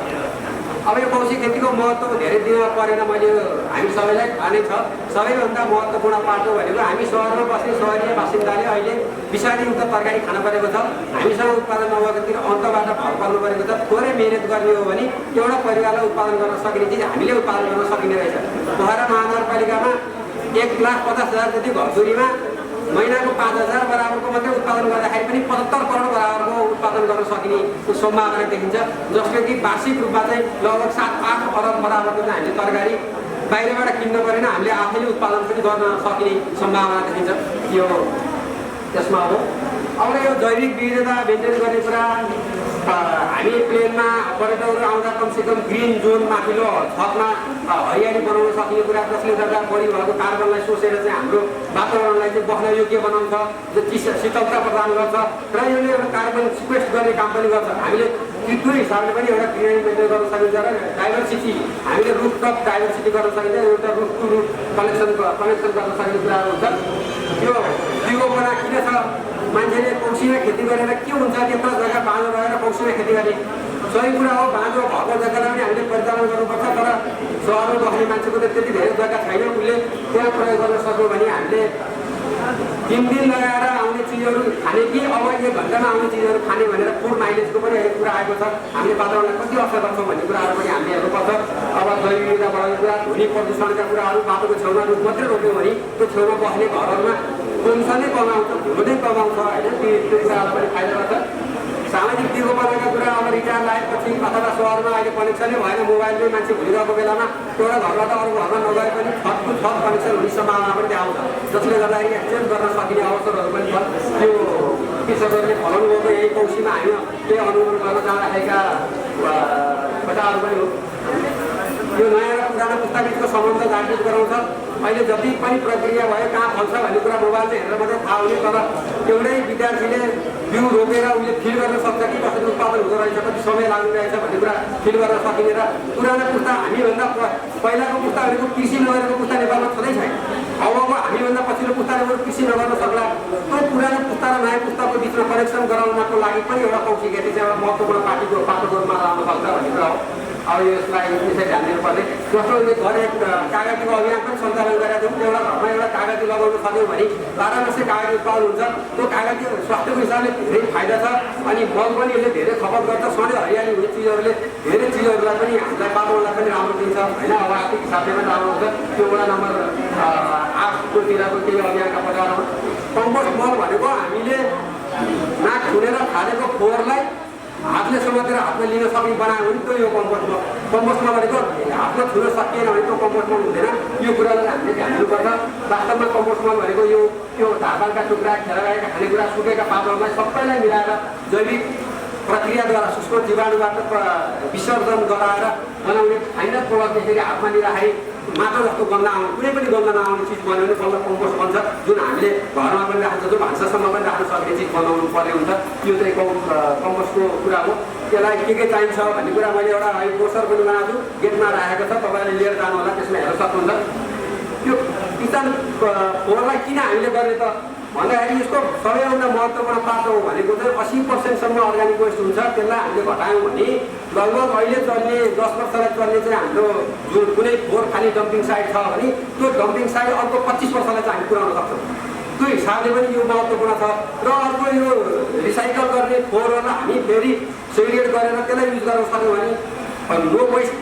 अब यो कौशी खेतीको महत्त्व धेरै दिन परेन, मैले हामी सबैलाई थाहा नै छ। सबैभन्दा महत्त्वपूर्ण पाटो भनेको हामी सहरमा बस्ने सहरीय बासिन्दाले अहिले विषादीयुक्त तरकारी खान परेको छ। हामीसँग उत्पादन नभएकोतिर अन्तबाट भर पर्नु परेको छ। थोरै मेहनत गर्ने हो भने एउटा परिवारलाई उत्पादन गर्न सकिने चिज हामीले उत्पादन गर्न सकिने रहेछ। पोखरा महानगरपालिकामा 1,50,000 जति घरधुरीमा महिनाको 5,000 बराबरको मात्रै उत्पादन गर्दाखेरि पनि 75 करोड बराबरको उत्पादन गर्न सकिने सम्भावना देखिन्छ, जसले कि वार्षिक रूपमा चाहिँ लगभग 7-8 अरब बराबरको चाहिँ हामीले तरकारी बाहिरबाट किन्न परेन, हामीले आफैले उत्पादन पनि गर्न सकिने सम्भावना देखिन्छ। यो त्यसमा हो। अब यो जैविक विविधता मेन्टेन गर्ने कुरा हामी प्लेनमा पर्यटकहरू आउँदा कमसेकम ग्रिन जोन माथिल्लो छतमा हरियाली बनाउन सकिने कुरा, जसले गर्दा बढी भएको कार्बनलाई सोसेर चाहिँ हाम्रो वातावरणलाई चाहिँ बस्न योग्य बनाउँछ, शीतलता प्रदान गर्छ र यसले एउटा कार्बन सिक्वेस्ट गर्ने काम पनि गर्छ। हामीले त्यो हिसाबले पनि एउटा ग्रिनरी मेन्टेन गर्न सकिन्छ र डाइभर्सिटी हामीले रुफटप डाइभर्सिटी गर्न सकिन्छ, एउटा रुफ टु रुफ कनेक्सन गर्न सकिने कुराहरू हुन्छ। यो दिगोपना किन छ? मान्छेले कौशीमा खेती गरेर के हुन्छ, त्यत्रो जग्गा बाँझो भएर कौशीमा खेती गर्ने सही कुरा हो। बाँझो भएको जग्गालाई पनि हामीले परिचालन गर्नुपर्छ, तर सहरमा बस्ने मान्छेको त त्यति धेरै जग्गा छैन, उसले त्यहाँ प्रयोग गर्न सक्यो भने हामीले 3 दिन लगाएर आउने चिजहरू खाने कि अब 1 घन्टामा आउने चिजहरू खाने भनेर फुड माइलेजको पनि अहिले कुरा आएको छ। हामीले वातावरणलाई कति असर गर्छौँ भन्ने कुराहरू पनि हामीले हेर्नुपर्छ। अब जैविक विविधता बढाउने कुरा, ध्वनि प्रदूषणका कुराहरू बाटोको छेउमा रुख मात्रै रोप्यौँ भने त्यो छेउमा बस्ने घरहरूमा पेन्सनै कमाउँछ, भुलो नै कमाउँछ होइन, त्यो कुरालाई पनि फाइदा गर्छ। सामाजिक दिगोपनाका कुरा अब रिटायर लागेपछि अथवा सहरमा अहिले कनेक्सनै भएन, मोबाइलमै मान्छे भुलिरहेको बेलामा एउटा घरबाट अरू घरमा नगए पनि छतको छत कनेक्सन हुने सम्भावना पनि आउँछ, जसले गर्दाखेरि एक्सचेन्ज गर्न सकिने अवसरहरू पनि छ। त्यो कृषकहरूले फलाउनु भएको यही कौशीमा हामी केही अनुमोदन गर्न जाँदाखेरिका कथाहरू पनि हो। यो नयाँ र पुरानो पुस्ताबिचको सम्बन्ध जागृत गराउँछ। अहिले जति पनि प्रक्रिया भयो कहाँ फल्छ भन्ने कुरा मोबाइलले हेरेर मात्रै थाहा हुने, तर एउटै विद्यार्थीले बिउ रोपेर उसले फिल गर्न सक्छ कि कसरी उत्पादन हुँदो रहेछ, कति समय लाग्ने रहेछ भन्ने कुरा फिल गर्न सकिने। र पुरानो पुस्ता हामीभन्दा पहिलाको पुस्ताहरूको कृषि नगरेको पुस्ता नेपालमा छँदै छैन। अबको हामीभन्दा पछिल्लो पुस्ताले कृषि नगर्न सक्ला। त्यो पुरानो पुस्ता र नयाँ पुस्ताको बिचमा कनेक्सन गराउनको लागि पनि एउटा कौशी खेती चाहिँ एउटा महत्त्वपूर्ण पाटोको रूपमा लाउन सक्छ भन्ने कुरा हो। अब यसलाई विषय ध्यान दिनुपर्ने। जस्तो हरेक कागतीको अभियान पनि सञ्चालन गरेका छौँ। एउटा घरमा एउटा कागती लगाउन सक्यौँ भने 1200 कागती उत्पादन हुन्छ। त्यो कागती स्वास्थ्यको हिसाबले धेरै फाइदा छ, अनि मल पनि यसले धेरै खपत गर्छ। सधैँ हरियाली हुने चिजहरूले धेरै चिजहरूलाई पनि हामीलाई वातावरणलाई पनि राम्रो दिन्छ होइन, अब आर्थिक हिसाबले पनि राम्रो हुन्छ। त्यो वडा नम्बर 8 केही अभियानका प्रकारमा कम्पोस्ट मल भनेको हामीले नाक थुनेर फालेको फोहोरलाई हातले समातेर हातमा लिन सक्ने बनायो भने त्यो यो कम्पोस्ट मल। कम्पोस्ट मल भनेको हातमा छुन सकिएन भने त्यो कम्पोस्ट मल हुँदैन। यो कुरालाई हामीले ध्यान दिनुपर्छ। वास्तवमा कम्पोस्ट मल भनेको यो धाबालका टुक्रा, खेलाएका खानेकुरा, सुकेका पातहरूलाई सबैलाई मिलाएर जैविक प्रक्रियाद्वारा सूक्ष्म जीवाणुबाट विसर्जन गराएर बनाउने फाइनल प्रोडक्ट त्यसरी हातमा लिँदाखेरि माटो जस्तो गन्ध आउने, कुनै पनि गन्ध नआउने चिज बनायो भने बल्ल कम्पोस्ट बन्छ, जुन हामीले घरमा पनि राख्छ, जो भान्सासम्म पनि राख्न सक्ने चिज बनाउनु पर्ने हुन्छ। यो चाहिँ कम्पोस्टको कुरा हो। त्यसलाई के चाहिन्छ भन्ने कुरा मैले एउटा पोस्टर पनि बनाएको छु, गेटमा राखेको छ, तपाईँले लिएर जानु होला, त्यसमा हेर्न सक्नुहुन्छ। त्यो किसान फोहोरलाई किन हामीले गर्ने त भन्दाखेरि यसको सबैभन्दा महत्त्वपूर्ण पाटो हो भनेको चाहिँ 80% अर्ग्यानिक वेस्ट हुन्छ। त्यसलाई हामीले घटायौँ भने लगभग अहिले चल्ने 10 वर्षलाई चल्ने चाहिँ हाम्रो जुन कुनै फोहोर खाने डम्पिङ साइट छ भने त्यो डम्पिङ साइट अर्को 25 वर्षलाई चाहिँ हामी पुर्याउन सक्छौँ। त्यो हिसाबले पनि यो महत्त्वपूर्ण छ। र अर्को यो रिसाइकल गर्ने फोहोरहरूलाई हामी फेरि सेग्रिगेट गरेर त्यसलाई युज गर्न सक्यौँ भने लो वेस्ट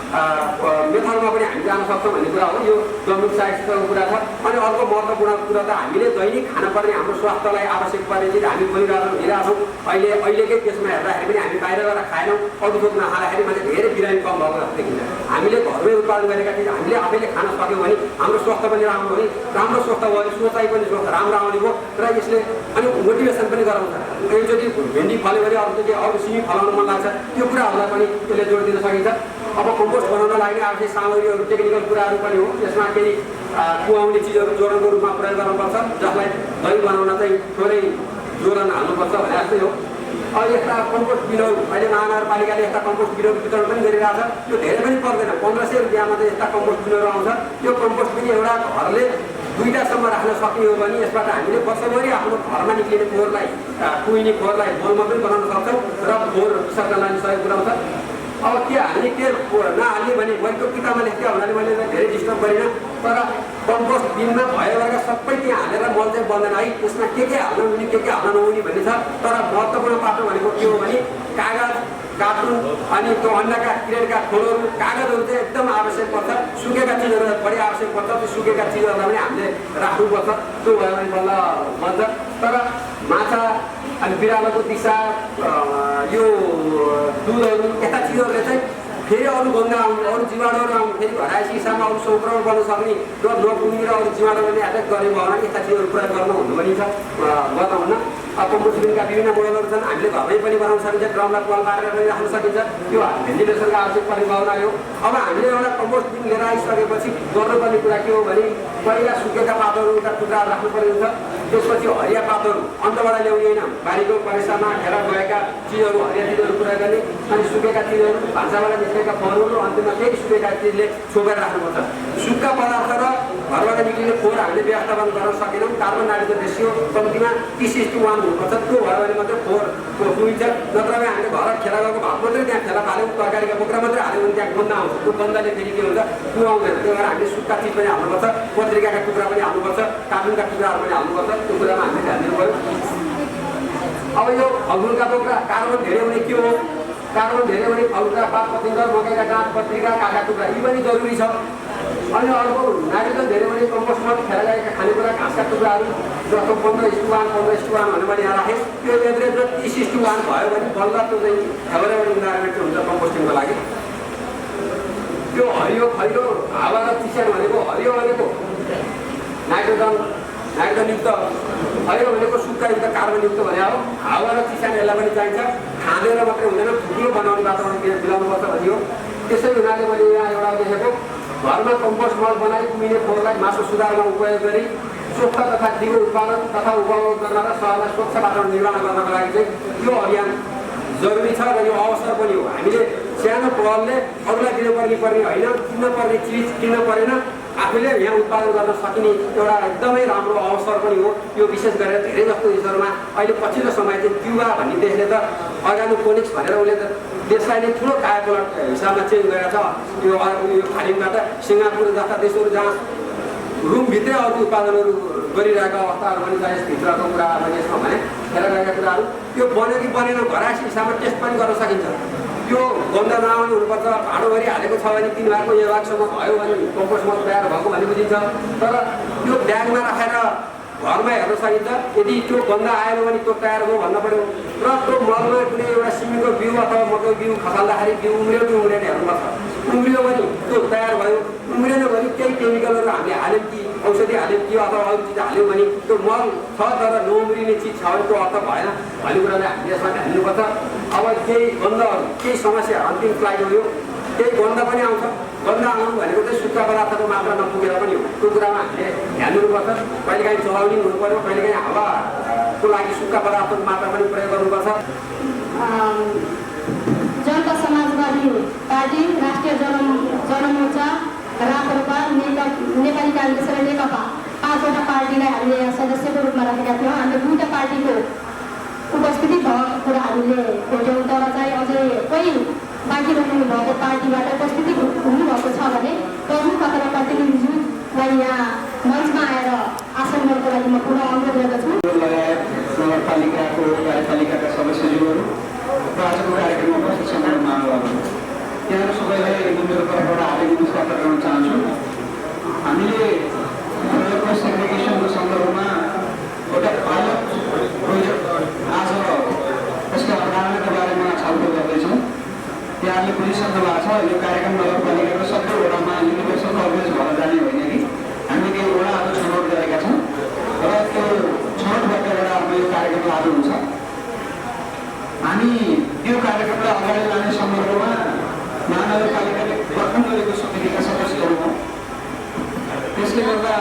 मेथडमा पनि हामी जान सक्छौँ भन्ने कुरा हो। यो डम्पिङ साइटको कुरा छ। अनि अर्को महत्त्वपूर्ण कुरा त हामीले दैनिक खानुपर्ने हाम्रो स्वास्थ्यलाई आवश्यक पर्ने चिज हामी खोलिरहेका छौँ। अहिलेकै केसमा हेर्दाखेरि पनि हामी बाहिर गएर खाएनौँ, अरू थोक नखाँदाखेरि मान्छे धेरै बिरामी कम भएको जस्तो देखिन्छ। हामीले घरमै उत्पादन गरेका चिज हामीले आफैले खान सक्यौँ भने हाम्रो स्वास्थ्य पनि राम्रो हो, राम्रो स्वास्थ्य भयो, सोचाइ पनि राम्रो आउने भयो र यसले अनि मोटिभेसन पनि गराउँछ। एकचोटि भेन्डी फल्यो भने अर्कोचोटि अरू सिमी फलाउन मन लाग्छ। त्यो कुराहरूलाई पनि त्यसले जोड दिन सकिन्छ। अब कम्पोस्ट बनाउन लाग्ने आवश्यक सामग्रीहरू टेक्निकल कुराहरू पनि हो। यसमा केही कुहाउने चिजहरू जोडनको रूपमा प्रयोग गर्नुपर्छ, जसलाई दही बनाउन चाहिँ थोरै जोडन हाल्नुपर्छ भने जस्तै हो। अब यस्ता कम्पोस्ट बिनहरू अहिले महानगरपालिकाले यस्ता कम्पोस्ट बिनहरू वितरण पनि गरिरहेछ। त्यो धेरै पनि पर्दैन, 1500 रुपियाँमा चाहिँ यस्ता कम्पोस्ट बिनहरू आउँछ। यो कम्पोस्ट पनि एउटा घरले 2टासम्म राख्न सक्ने हो भने यसबाट हामीले वर्षभरि आफ्नो घरमा निक्लिने फोहोरलाई, कुहिने फोहोरलाई मलमा पनि बनाउन सक्छौँ र फोहोर विसर्जनलाई सहयोग पुऱ्याउँछ। अब के हाल्ने के नहाल्ने भने मैले त्यो किताबमा लेखेको हुनाले मैले धेरै डिस्टर्ब गरिनँ, तर कम्पोस्ट बिनमा भएका सबै त्यहाँ हालेर मल चाहिँ बन्दैन है। त्यसमा के हाल्न हुने के हाल्न नहुने भन्ने छ। तर महत्त्वपूर्ण पाटो भनेको के हो भने कागज, कार्टुन अनि त्यो अन्नका क्रेडका खोलहरू, कागजहरू चाहिँ एकदम आवश्यक पर्छ। सुकेका चिजहरू बढी आवश्यक पर्छ। त्यो सुकेका चिजहरूलाई पनि हामीले राख्नुपर्छ। त्यो भयो भने बल्ल बन्छ। तर माछा अनि बिरालोको दिशा, यो दुधहरू, यस्ता चिजहरूले चाहिँ फेरि अरू गन्ध आउने, अरू जीवाणुहरू आउने, फेरि घरायसी हिसाबमा अरू सङ्क्रमण गर्न सक्ने र नपुग्ने र अरू जीवाणुहरूले एट्याक गर्ने भयो भने यस्ता चिजहरू प्रयोग गर्न हुनु पनि छ, गर्दा हुन्न। अब कम्पोस्ट बिनका विभिन्न मोडलहरू छन्। हामीले घरमै पनि बनाउन सकिन्छ, ड्रमलाई पाल पारेर पनि राख्न सकिन्छ। त्यो भेन्टिलेसनको आवश्यक पर्ने भावना हो। अब हामीले एउटा कम्पोस्ट बिन लिएर आइसकेपछि गर्नुपर्ने कुरा के हो भने पहिला सुकेका पातहरूका टुक्राहरू राख्नुपर्ने हुन्छ। त्यसपछि हरिया पातहरू अन्तबाट ल्याउने होइन, बारीको परिसरमा खेर गएका चिजहरू, हरिया चिजहरू प्रयोग गर्ने। अनि सुकेका चिजहरू, भान्साबाट निस्केका फोहोरहरू, अन्तिममा केही सुकेका चिजले छोपेर राख्नुपर्छ। सुक्खा पदार्थ र घरबाट निक्लिने फोहोर हामीले व्यवस्थापन गर्न सकेनौँ। कार्बन डाइअक्साइड रेसियो कम्तीमा 30:1 हुनुपर्छ। त्यो भयो भने मात्रै फोहोर पुगिन्छ। नत्र भने हामीले घर खेला गएको भात मात्रै त्यहाँ खेला फाल्यौँ, तरकारीका बोक्रा मात्रै हाल्यो भने त्यहाँ गन्ध आउँछ। त्यो गन्धले फेरि के हुन्छ, पुगाउँदैन। त्यही भएर हामीले सुक्खा चिज पनि हाल्नुपर्छ, पत्रिकाका टुक्रा पनि हाल्नुपर्छ, कार्टुनका टुक्राहरू पनि हाल्नुपर्छ। त्यो कुरामा हामीले ध्यान दिनु पऱ्यो। अब यो फलफुलका टुक्रा कार्बन धेरै हुने के हो? कार्बन धेरै हुने फलफुलका पात, पतिङ्गर, मकैका डाँठ, पत्रिका, काका टुक्रा यी पनि जरुरी छ। अनि अर्को नाइट्रोजन धेरै बढी कम्पोस्टमा खेर गएका खानेकुरा घाँसका टुक्राहरू जस्तो 15:1 15:1 भनेर मैले यहाँ राखेँ त्यो एभरेज 30:1 भयो भने बल्ल त्यो चाहिँ फेभरेबल इन्भाइरोमेन्ट हुन्छ कम्पोस्टिङको लागि। त्यो हरियो खैरो हावा र चिस्यान भनेको हरियो भनेको नाइट्रोजनयुक्त खैरो भनेको सुक्खायुक्त कार्बनयुक्त भने हो। हावा र चिस्यान यसलाई पनि चाहिन्छ, खाँदेर मात्रै हुँदैन, ठुलो बनाउने वातावरण मिलाउनुपर्छ भनियो। त्यसै हुनाले मैले यहाँ एउटा देखेको घरमा कम्पोस्ट मल बनाई कुहिने फोहोरलाई मासु सुधारमा उपयोग गरी स्वच्छ तथा दिगो उत्पादन तथा उपभोग गर्न र सहरलाई स्वच्छ वातावरण निर्माण गर्नको लागि चाहिँ यो अभियान जरुरी छ र यो अवसर पनि हो। हामीले सानो पहलले अरूलाई दिनुपर्ने होइन, किन्नुपर्ने चिज किन्न परेन, आफूले यहाँ उत्पादन गर्न सकिने एउटा एकदमै राम्रो अवसर पनि हो। यो विशेष गरेर धेरै जस्तो देशहरूमा अहिले पछिल्लो समय चाहिँ क्युबा भन्ने देशले त अर्गानोपोनिक्स भनेर उसले त देशलाई नै ठुलो कायापलट हिसाबमा चेन्ज गरेको छ। यो खालिमबाट सिङ्गापुर जस्ता देशहरू जहाँ रुमभित्रै अरू उत्पादनहरू गरिरहेका अवस्थाहरू पनि छ। यसभित्रको कुरा पनि यसमा भने खेर गएका कुराहरू यो बन्यो कि बनेन घरायसी हिसाबमा टेस्ट पनि गर्न सकिन्छ। यो गन्ध नआउने हुनुपर्छ, भाँडोभरि हालेको छ भने 3 भागको 1 भागसम्म भयो भने कम्पोस्ट मल तयार भएको भन्ने बुझिन्छ। तर त्यो ब्यागमा राखेर घरमा हेर्न सकिन्छ। यदि त्यो गन्ध आएन भने त्यो तयार भयो भन्न पऱ्यो र त्यो मलमा कुनै एउटा सिमीको बिउ अथवा मकै बिउ खसाल्दाखेरि बिउ उम्रियो कि उम्रेन हेर्नुपर्छ। उम्रियो भने त्यो तयार भयो, उम्रेन भने केही केमिकलहरू हामीले हाल्यौँ कि औषधि हाल्यौँ कि अथवा अरू चिज हाल्यौँ भने त्यो मल छ तर नउम्रिने चिज छ भने त्यो अर्थ भएन भन्ने कुरालाई हामीले यसमा ध्यान दिनुपर्छ। अब केही गन्धहरू केही समस्या अन्तिम फ्लाइट हो, यो केही गन्ध पनि आउँछ। गन्ध आउनु भनेको चाहिँ सुक्खा पदार्थको मात्रा नपुगेर पनि हो। त्यो कुरामा हामीले ध्यान दिनुपर्छ। कहिलेकाहीँ चलाउने हुनु पऱ्यो, कहिलेकाहीँ हावाको लागि सुक्खा पदार्थको मात्रा पनि प्रयोग गर्नुपर्छ। जनता समाजवादी पार्टी, राष्ट्रिय जनमोर्चा, राप्रपा, नेपाली काङ्ग्रेस र नेकपा 5वटा पार्टीलाई हामीले सदस्यको रूपमा राखेका थियौँ। हामीले 2टा पार्टीको उपस्थिति भएको कुरा हामीले खोज्यौँ, तर चाहिँ अझै कोही बाँकी रहनु भएको पार्टीबाट उपस्थिति हुनुभएको छ भने प्रमुख अथवा प्रतिनिधिज्यूलाई यहाँ मञ्चमा आएर आसन गर्नको लागि म पुनः अनुरोध गर्दछु। लगायत नगरपालिकाको कार्यपालिकाका सदस्यज्यूहरू र आजको कार्यक्रममा उपस्थित सम्पूर्ण महानुभावहरू, यहाँहरू सबैलाई मेरो तर्फबाट हार्दिक नमस्कार गर्न चाहन्छु। हामीले प्रयोगको सेग्रिगेसनको सन्दर्भमा एउटा पाइलट प्रोजेक्ट आज यसको अवधारणाको बारेमा छलफल गर्दैछौँ। यहाँले बुझिसक्नु भएको छ यो कार्यक्रम नगरपालिकाको सबै वडामा युनिभर्सल कभरेज भएर जाने होइन कि हामीले केही वडाहरू छनौट गरेका छौँ र त्यो छनौट भएका वडाहरूमा यो कार्यक्रम लागु हुन्छ। हामी यो कार्यक्रमलाई अगाडि लाने सन्दर्भमा महानगरपालिकाले गठन गरेको समितिका सदस्यहरू हौँ। त्यसले गर्दा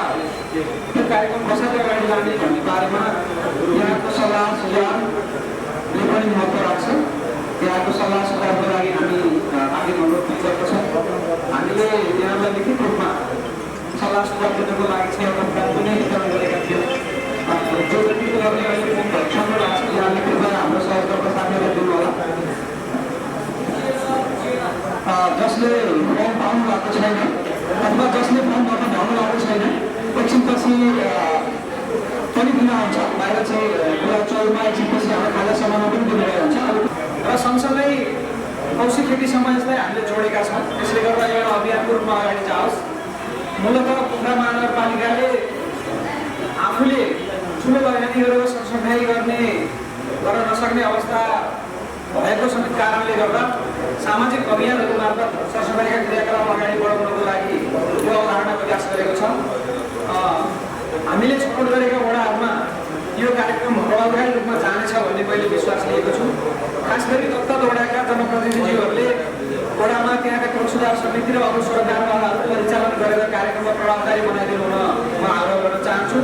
यो कार्यक्रम कसरी अगाडि लाने भन्ने बारेमा यहाँको सल्लाह सुझावले पनि महत्त्व राख्छ। यहाँको सल्लाह सुझावको लागि हामी आगे अनुरोध गरेको छौँ। हामीले यहाँलाई लिखित रूपमा सल्लाह सुझाव दिनको लागि 6वटा फर्म पनि वितरण गरेका थियौँ। जो व्यक्तित्वहरूले अहिले छनौट भएको छ यहाँले कृपया हाम्रो सहयोगका साथीहरूलाई दिनु होला। जसले फर्म पाउनु भएको छैन अथवा जसले फर्मबाट भर्नु भएको छैन एकछिनपछि पनि दिन आउँछ। बाहिर चाहिँ कुरा चौरमा एकछिनपछि हाम्रो खाजा सामानमा पनि दिनुभएको हुन्छ र सँगसँगै औषधि खेती समाजलाई हामीले जोडेका छौँ। त्यसले गर्दा एउटा अभियानको रूपमा अगाडि जाओस्। मूलत पोखरा महानगरपालिकाले आफूले ठुलो लगानी गरेर सरसफाइ गर्न नसक्ने अवस्था भएको समेत कारणले गर्दा सामाजिक अभियानहरू मार्फत सरसफाइका क्रियाकलाप अगाडि बढाउनको लागि यो अवधारणा विकास गरेको छ। हामीले छनौट गरेका वडाहरूमा यो कार्यक्रम प्रभावकारी रूपमा जानेछ भन्ने मैले विश्वास लिएको छु। खास गरी दत्तक वडाका जनप्रतिनिधिहरूले वडामा त्यहाँका कर सुधार समिति र अरू सरकारवालाहरू परिचालन गरेर कार्यक्रममा प्रभावकारी बनाइदिनु हुन म आग्रह गर्न चाहन्छु।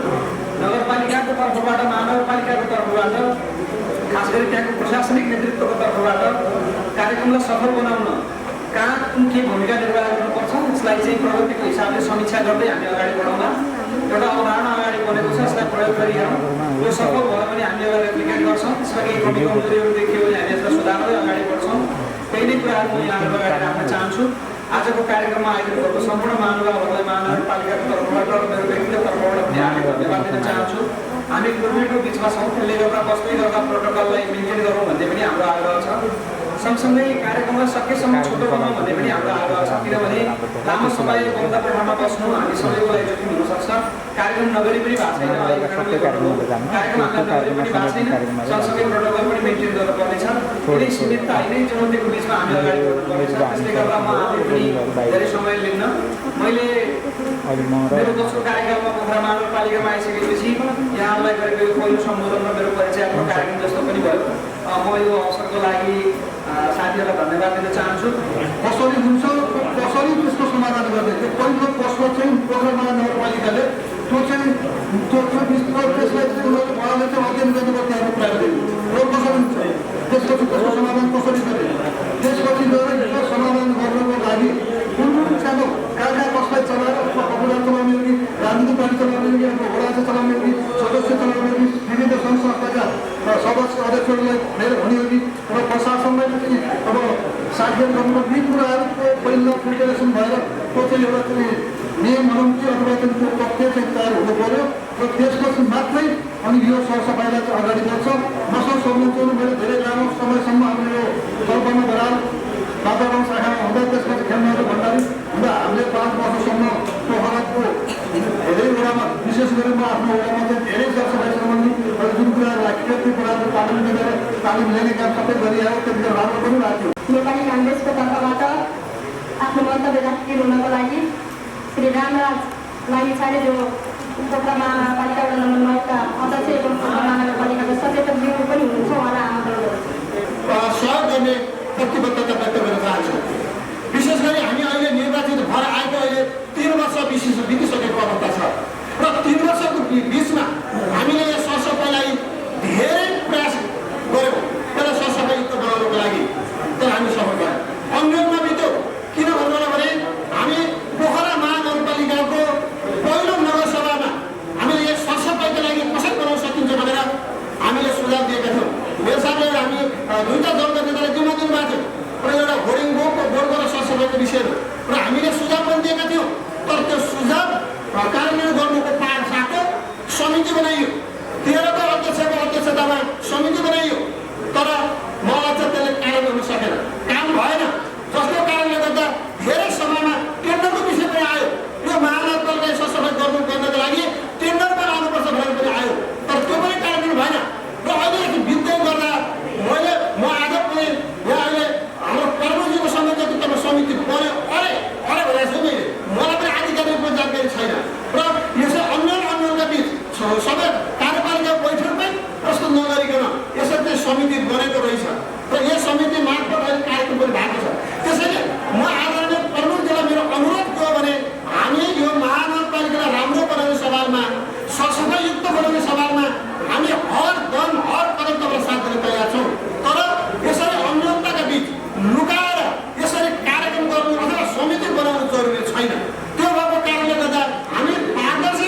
नगरपालिकाको तर्फबाट, महानगरपालिकाको तर्फबाट, खास गरी त्यहाँको प्रशासनिक नेतृत्वको तर्फबाट कार्यक्रमलाई सफल बनाउन कहाँ कुन के भूमिका निर्वाह गर्नुपर्छ यसलाई चाहिँ प्रगतिको हिसाबले समीक्षा गर्दै हामी अगाडि बढाउँदा एउटा अवधारणा अगाडि बनेको छ। यसलाई प्रयोग गरिहेरौँ। यो सफल भयो भने हामी एउटा रेप्लिकेट गर्छौँ। त्यसमा केही कमी कमजोरीहरू देखियो भने हामी यसलाई सुधार्दै अगाडि बढ्छौँ। त्यही नै कुराहरू म यहाँहरू अगाडि राख्न चाहन्छु। आजको कार्यक्रममा आइदिनुभएको सम्पूर्ण महानुभावहरूलाई महानगरपालिकाको तर्फबाट र मेरो व्यक्तिगत तर्फबाट पनि हार्दिक धन्यवाद दिन चाहन्छु। हामी कोभिडको बिचमा छौँ, त्यसले गर्दा बस्दै गर्दा प्रोटोकललाई मेन्टेन गरौँ भन्ने पनि हाम्रो आग्रह छ। सँगसँगै कार्यक्रमलाई सकेसम्म छोटो बनाउँ भन्ने पनि हाम्रो आग्रह छ। किनभने लामो समय बन्द कोठामा बस्नु हामी सबैको लागि जोखिम हुनसक्छ। कार्यक्रम नगरी पनि भएको छैन, कार्यक्रम नगरी पनि भएको छैन, सँगसँगै प्रोटोकल पनि मेन्टेन गर्नुपर्नेछ। कुनै सीमितता होइन, चुनौतीको बिचमा हामी अगाडि बढ्नुपर्नेछ। त्यसले गर्दा म आफै पनि धेरै समय लिन्न। मैले मेरो दोस्रो कार्यक्रममा पोखरा महानगरपालिकामा आइसकेपछि यहाँहरूलाई गरेको यो पहिलो सम्बोधन र मेरो परिचयात्मक कार्यक्रम जस्तो पनि भयो। म यो अवसरको लागि साथीहरूलाई धन्यवाद दिन चाहन्छु। कसरी हुन्छ, कसरी त्यसको समाधान गर्ने, त्यो पहिलो प्रश्न चाहिँ पोखरा महानगरपालिकाले त्यो विस्तृत त्यसलाई चाहिँ उनीहरूले उहाँले चाहिँ अध्ययन गर्नुपर्ने हाम्रो प्राइभेट र कसरी हुन्छ, त्यसपछि त्यसको समाधान कसरी गर्ने, त्यसपछि गएर यो समाधान गर्नको लागि कुन कुन च्यानल कहाँ कहाँ कसलाई चलाएर popular चलाउने हो कि राजनीतिक पार्टी चलाउने हो कि आफ्नो वडा चलाउने हो कि सदस्य चलाउने हो कि विभिन्न सङ्घ संस्थाका सदस्य अध्यक्षहरूलाई लिएर हुने हो कि र प्रशासनलाई चाहिँ अब साथीहरू गर्नु यी कुराहरूको पहिला फिल्टरेसन भएर त्यो चाहिँ एउटा चाहिँ नियम भनौँ कि अथवा चाहिँ त्यो तथ्य चाहिँ तयार हुनु पऱ्यो र त्यसपछि मात्रै अनि यो सरसफाइलाई चाहिँ अगाडि बढ्छ। मसँग सक्नुहुन्छ मैले धेरै लामो समयसम्म हामीले यो कल्पना बराल वातावरण शाखामा हुँदा त्यसपछि खेल्नहरू भन्दाखेरि हुँदा हामीले 5 वर्षसम्म पोखराको धेरै वडामा विशेष गरी म आफ्नो वडामा चाहिँ धेरै सरसफाइ सम्बन्धी जुन कुराहरू राखियो त्यो कुराहरू तालिम लिने काम सबै गरिआयो, त्यतिखेर राम्रो पनि राख्यो। नेपाली काङ्ग्रेसको तर्फबाट आफ्नो मन्तव्य राखिदिनुको लागि श्री रामराज लामिछाने जो पोखरा महानगरपालिका वडा नम्बर 9 का अध्यक्ष एवं पोखरा महानगरपालिकाको सचेतक ज्यू पनि हुनुहुन्छ, उहाँलाई आमन्त्रण गर्छु। सहयोग गर्ने प्रतिबद्धता व्यक्त गर्न चाहन्छु। विशेष गरी हामी अहिले निर्वाचित भएर आएको अहिले 3 वर्ष बितिसकेको अवस्था छ र 3 वर्षको बिचमा हामीले यो सरसफाइलाई धेरै प्रयास गऱ्यौँ त्यसलाई सरसफाइयुक्त बनाउनको लागि, तर हामी सफल भयौँ। अन्यमा बित्यो। किन भन्नु भने हामी पोखरा महानगरपालिकाको पहिलो नगरसभामा हामीले यो सरसफाइको लागि कसरी बनाउन सकिन्छ भनेर हामीले सुझाव दिएका थियौँ। मेरो साथीले हामी 2टा दलका नेतालाई जिम्मा दिनुभएको थियो र एउटा होर्डिङ बोर्डको र सरसफाइको विषयमा र हामीले सुझाव पनि दिएका थियौँ। तर त्यो सुझाव कार्यान्वयन गर्नुको पार साथो समिति बनाइयो। 13 अध्यक्षको अध्यक्षतामा समिति बनाइयो, तर मलाई चाहिँ त्यसले कार्यान्वयन हुन सकेन, काम भएन। जसको कारणले गर्दा धेरै समयमा टेन्डरको विषय पनि आयो। यो महानगरपालिका सरसफाइ गर्नको लागि टेन्डरमा आउनुपर्छ भनेर पनि आयो, तर त्यो पनि कार्यान्वयन भएन। र अहिले बित्दै गर्दा म आज पनि यहाँ अहिले हाम्रो प्रमुखजीको संयोजकत्वमा समिति बन्यो अरे भनेको छु मैले, मलाई पनि आधिकारिक रूपमा जानकारी छैन। र यसो अन्यका बिच सबै कार्यपालिका बैठकमै प्रस्तुत नगरिकन यसरी चाहिँ समिति बनेको रहेछ र यस समिति मार्फत अहिले कार्यक्रम पनि भएको छ। त्यसैले म आदरणीय प्रमुखजीलाई मेरो अनुरोध के हो भने हामी यो महानगरपालिकालाई राम्रो बनाउने सवालमा, सरसफाइयुक्त बनाउने सवालमा हामी हरदम हर कदम तपाईँलाई साथ दिन तयार छौँ। तर यसरी अन्यताका बिच लुकाएर यसरी कार्यक्रम गर्नु अथवा समिति बनाउनु जरुरी छैन। त्यो भएको कारणले गर्दा हामी पारदर्शी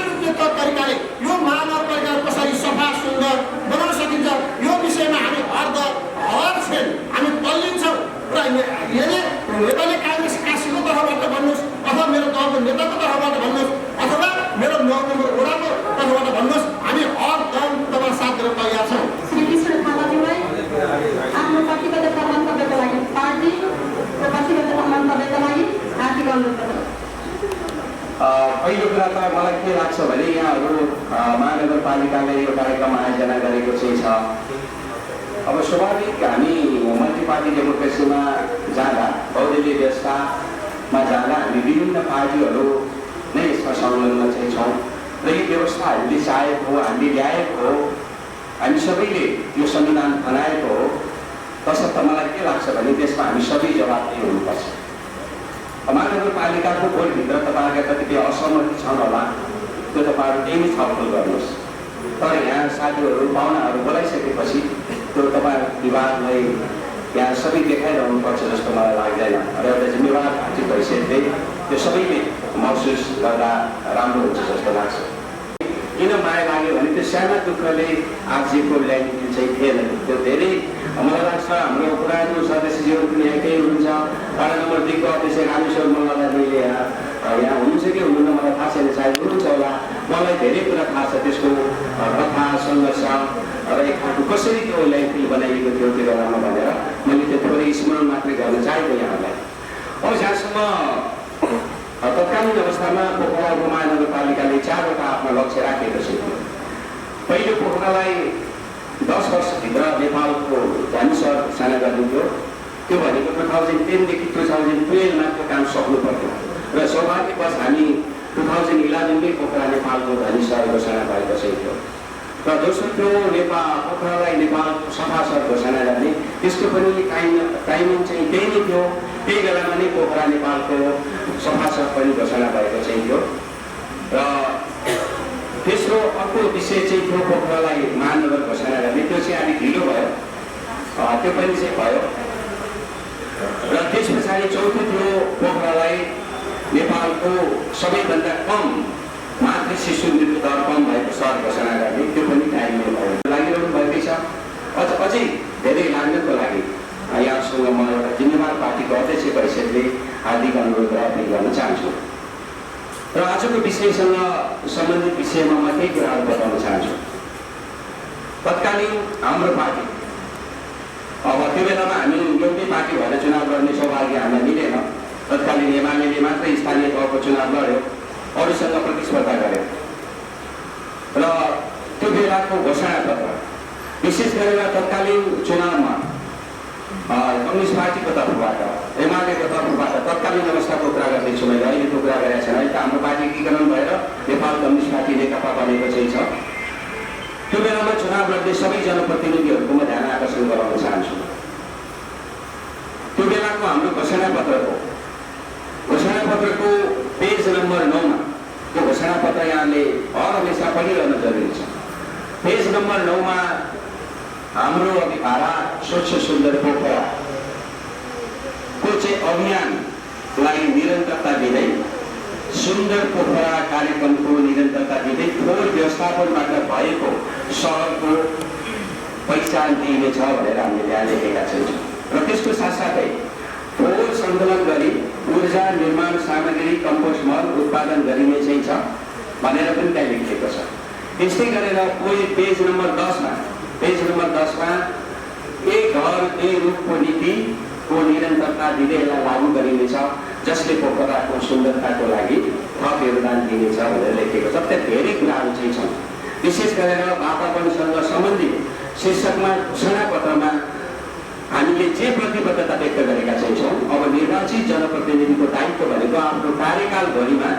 तरिकाले यो महानगरपालिका कसरी सफा सुन्दर बनाउन सकिन्छ यो विषयमा हामी हर क्षण हामी तल्लिन्छौँ। र यदि नेपाली काङ्ग्रेस काशीको तर्फबाट भन्नुहोस् अथवा मेरो दलको नेताको तर्फबाट भन्नुहोस् अथवा मेरो 9 नम्बर वडाको तर्फबाट भन्नुहोस्, हामी हरदम तपाईँ साथ दिन तयार छौँ। श्री कृष्ण थापाज्यूलाई आफ्नो प्रतिबद्धता मन्तव्यको लागि पार्टीको प्रतिबद्धता मन्तव्यको लागि हार्दिक अनुरोध गर्दछु। पहिलो कुरा त मलाई के लाग्छ भने यहाँहरू महानगरपालिकाले यो कार्यक्रम आयोजना गरेको चाहिँ छ। अब स्वाभाविक हामी मल्टी पार्टी डेमोक्रेसीमा जाँदा, बहुदलीय व्यवस्थामा जाँदा हामी विभिन्न पार्टीहरू नै यसमा संलग्न चाहिँ छौँ र यो व्यवस्था हामीले चाहेको हो, हामीले ल्याएको हो, हामी सबैले यो संविधान बनाएको हो। तसर्थ मलाई के लाग्छ भने त्यसमा हामी सबै जवाबदेही हुनुपर्छ। महानगरपालिकाको बोर्डभित्र तपाईँहरूका कतिपय असहमति छन् होला, त्यो तपाईँहरू त्यही छलफल गर्नुहोस्। तर यहाँ साथीहरू पाहुनाहरू बोलाइसकेपछि त्यो तपाईँ विभागलाई यहाँ सबै देखाइरहनुपर्छ जस्तो मलाई लाग्दैन र एउटा जिम्मेवार आर्थिक हैसियतले त्यो सबैले महसुस गर्दा राम्रो हुन्छ जस्तो लाग्छ। किन माया लाग्यो भने त्यो सानो दुःखले आफूको ल्याइदिनु चाहिँ थिएन। त्यो धेरै मलाई लाग्छ हाम्रो पुरानो सदस्यहरू पनि यहाँकै हुनुहुन्छ। वडा नम्बर 2 को अध्यक्ष रामेश्वर मल्ललाई मैले यहाँ हुनुहुन्छ कि हुनुहुन्न मलाई थाहा छैन, सायद हुनुहुन्छ होला। मलाई धेरै कुरा थाहा छ त्यसको कथा सङ्घर्ष र एक खालको कसरी त्यो ल्यान्डफिल बनाइएको थियो त्यो बेलामा भनेर मैले त्यो थोरै स्मरण मात्रै गर्न चाहेको यहाँलाई। अब जहाँसम्म तत्कालीन अवस्थामा पोखरा उपमहानगरपालिकाले 4वटा आफ्ना लक्ष्य राखेको छ। पहिलो, पोखरालाई 10 वर्षभित्र नेपालको धनी सहर घोषणा गरिन्थ्यो। त्यो भनेको 2010 देखि 2012 मा त्यो काम सक्नु पर्थ्यो र सौभाग्यवश हामी 2011 मै पोखरा नेपालको धनी सहर घोषणा भएको थियो। र दोस्रो त्यो पोखरालाई नेपालको सफा सहर घोषणा गर्ने त्यसको पनि टाइमिङ चाहिँ त्यही नै थियो। त्यही बेलामा नै पोखरा नेपालको सफा सहर पनि घोषणा भएको थियो। र तेस्रो अर्को विषय चाहिँ थियो पोखरालाई महानगर घोषणा गर्ने, त्यो चाहिँ अलिक ढिलो भयो, त्यो पनि चाहिँ भयो। र त्यस पछाडि चौथो थियो पोखरालाई नेपालको सबैभन्दा कम मातृ शिशु मृत्यु दर कम भएको सहर घोषणा गर्ने, त्यो पनि टाइममै भयो। लागिरहनु भएकै छ, अझै धेरै लाग्नको लागि यहाँसँग म एउटा जिम्मेवार पार्टीको अध्यक्ष परिषदले हार्दिक अनुरोध र अपिल गर्न चाहन्छु। र आजको विषयसँग सम्बन्धित विषयमा म केही कुराहरू बताउन चाहन्छु। तत्कालीन हाम्रो पार्टी, अब त्यो बेलामा हामी एउटै पार्टी भएर चुनाव गर्ने सौभाग्य हामीलाई मिलेन। तत्कालीन एमाले मात्रै स्थानीय तहको चुनाव लड्यो, अरूसँग प्रतिस्पर्धा गर्यो। र त्यो बेलाको घोषणापत्र विशेष गरेर तत्कालीन चुनावमा कम्युनिस्ट पार्टीको तर्फबाट, एमालेको तर्फबाट तत्कालीन अवस्थाको कुरा गर्दैछु मैले, अहिलेको कुरा गरेका छैन। अहिले त हाम्रो पार्टी एकीकरण भएर नेपाल कम्युनिस्ट पार्टी नेकपा बनेको चाहिँ छ। त्यो बेलामा चुनाव लड्ने सबै जनप्रतिनिधिहरूको म ध्यान आकर्षण गराउन चाहन्छु। त्यो बेलाको हाम्रो घोषणापत्रको पेज नम्बर 9 मा त्यो घोषणापत्र यहाँले हर हमेसा पढिरहन जरुरी छ। पेज नम्बर 9 मा हाम्रो अभिभारा स्वच्छ सुन्दर पोखराको चाहिँ अभियानलाई निरन्तरता दिँदै, सुन्दर पोखरा कार्यक्रमको निरन्तरता दिँदै फोहोर व्यवस्थापनबाट भएको सहरको पहिचान दिइनेछ भनेर हामीले त्यहाँ लेखेका छौँ। र त्यसको साथसाथै फोहोर सङ्कलन गरी ऊर्जा निर्माण सामग्री कम्पोस्ट मल उत्पादन गरिने चाहिँ छ भनेर पनि त्यहाँ लेखिएको छ। त्यस्तै गरेर कोही पेज नम्बर 10 मा एक घर एक रूपको नीतिको निरन्तरता दिँदै यसलाई लागू गरिनेछ, जसले पोखराको सुन्दरताको लागि थप योगदान दिनेछ भनेर लेखेको छ। त्यहाँ धेरै कुराहरू चाहिँ छन्। विशेष गरेर वातावरणसँग सम्बन्धित शीर्षकमा घोषणापत्रमा हामीले जे प्रतिबद्धता व्यक्त गरेका छौँ, अब निर्वाचित जनप्रतिनिधिको दायित्व भनेको आफ्नो कार्यकालभरिमा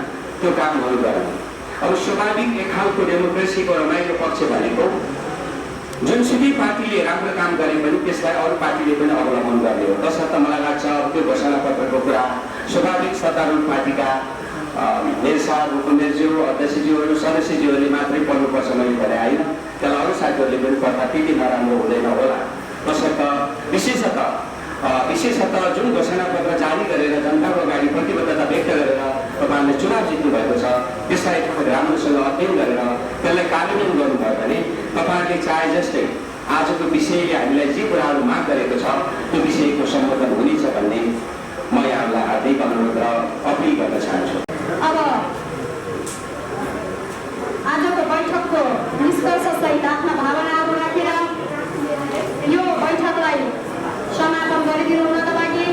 त्यो कामहरू गर्ने। अब स्वाभाविक एक खालको डेमोक्रेसीको रमाइलो पक्ष भनेको जुनसुकै पार्टीले राम्रो काम गरे पनि त्यसलाई अरू पार्टीले पनि अवलम्बन गर्ने हो। तसर्थ मलाई लाग्छ त्यो घोषणापत्रको कुरा स्वाभाविक सत्तारूढ पार्टीका नेताहरू, उपनेताज्यू, अध्यक्षज्यूहरू, सदस्यज्यूहरूले मात्रै पढ्नुपर्छ मैले भने होइन, त्यसलाई अरू साथीहरूले पनि पढ्दा त्यति नराम्रो हुँदैन होला। तसर्थ विशेषतः जुन घोषणापत्र जारी गरेर जनताको अगाडि प्रतिबद्धता व्यक्त गरेर तपाईँहरूले चुनाव जित्नु भएको छ, त्यसलाई राम्रोसँग अध्ययन गरेर त्यसलाई कार्यान्वयन गर्नुभयो भने तपाईँहरूले चाहे जस्तै आजको विषयले हामीलाई जे कुराहरू माग गरेको छ त्यो विषयको सम्बोधन हुनेछ भन्ने म यहाँहरूलाई हार्दिक अनुरोध र अपिल गर्न चाहन्छु। अब आजको बैठकको निष्कर्षसहित आफ्ना भावनाहरू राखेर यो बैठकलाई समापन गरिदिनु हुनका लागि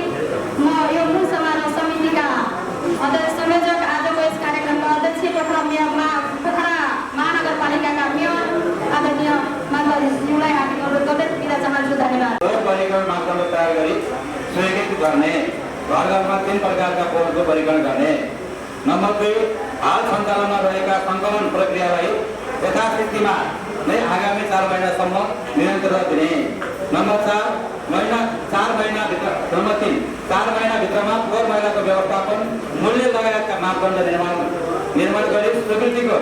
म यो मूल समारोह समितिका अध्यक्ष संयोजक, आजको यस कार्यक्रमका अध्यक्ष, पोखरा महानगरपालिकाका मेयर आदरणीय माधवज्यूलाई हार्दिक अनुरोध गर्दै बिदा चाहन्छु। धन्यवाद। वर्गीकरण मापदण्ड तयार गरी स्वीकृत गर्ने, घर घरमा 3 प्रकारका फोहोरको वर्गीकरण गर्ने। नम्बर 2, हाल सञ्चालनमा रहेका सङ्कलन प्रक्रियालाई यथास्थितिमा नै आगामी 4 महिनासम्म निरन्तरता दिने। नम्बर 4 महिनाभित्र नम्बर 3 4 महिनाभित्रमा फोहोर मैलाको व्यवस्थापन मूल्य लगायतका मापदण्ड निर्माण गरी स्वीकृतिको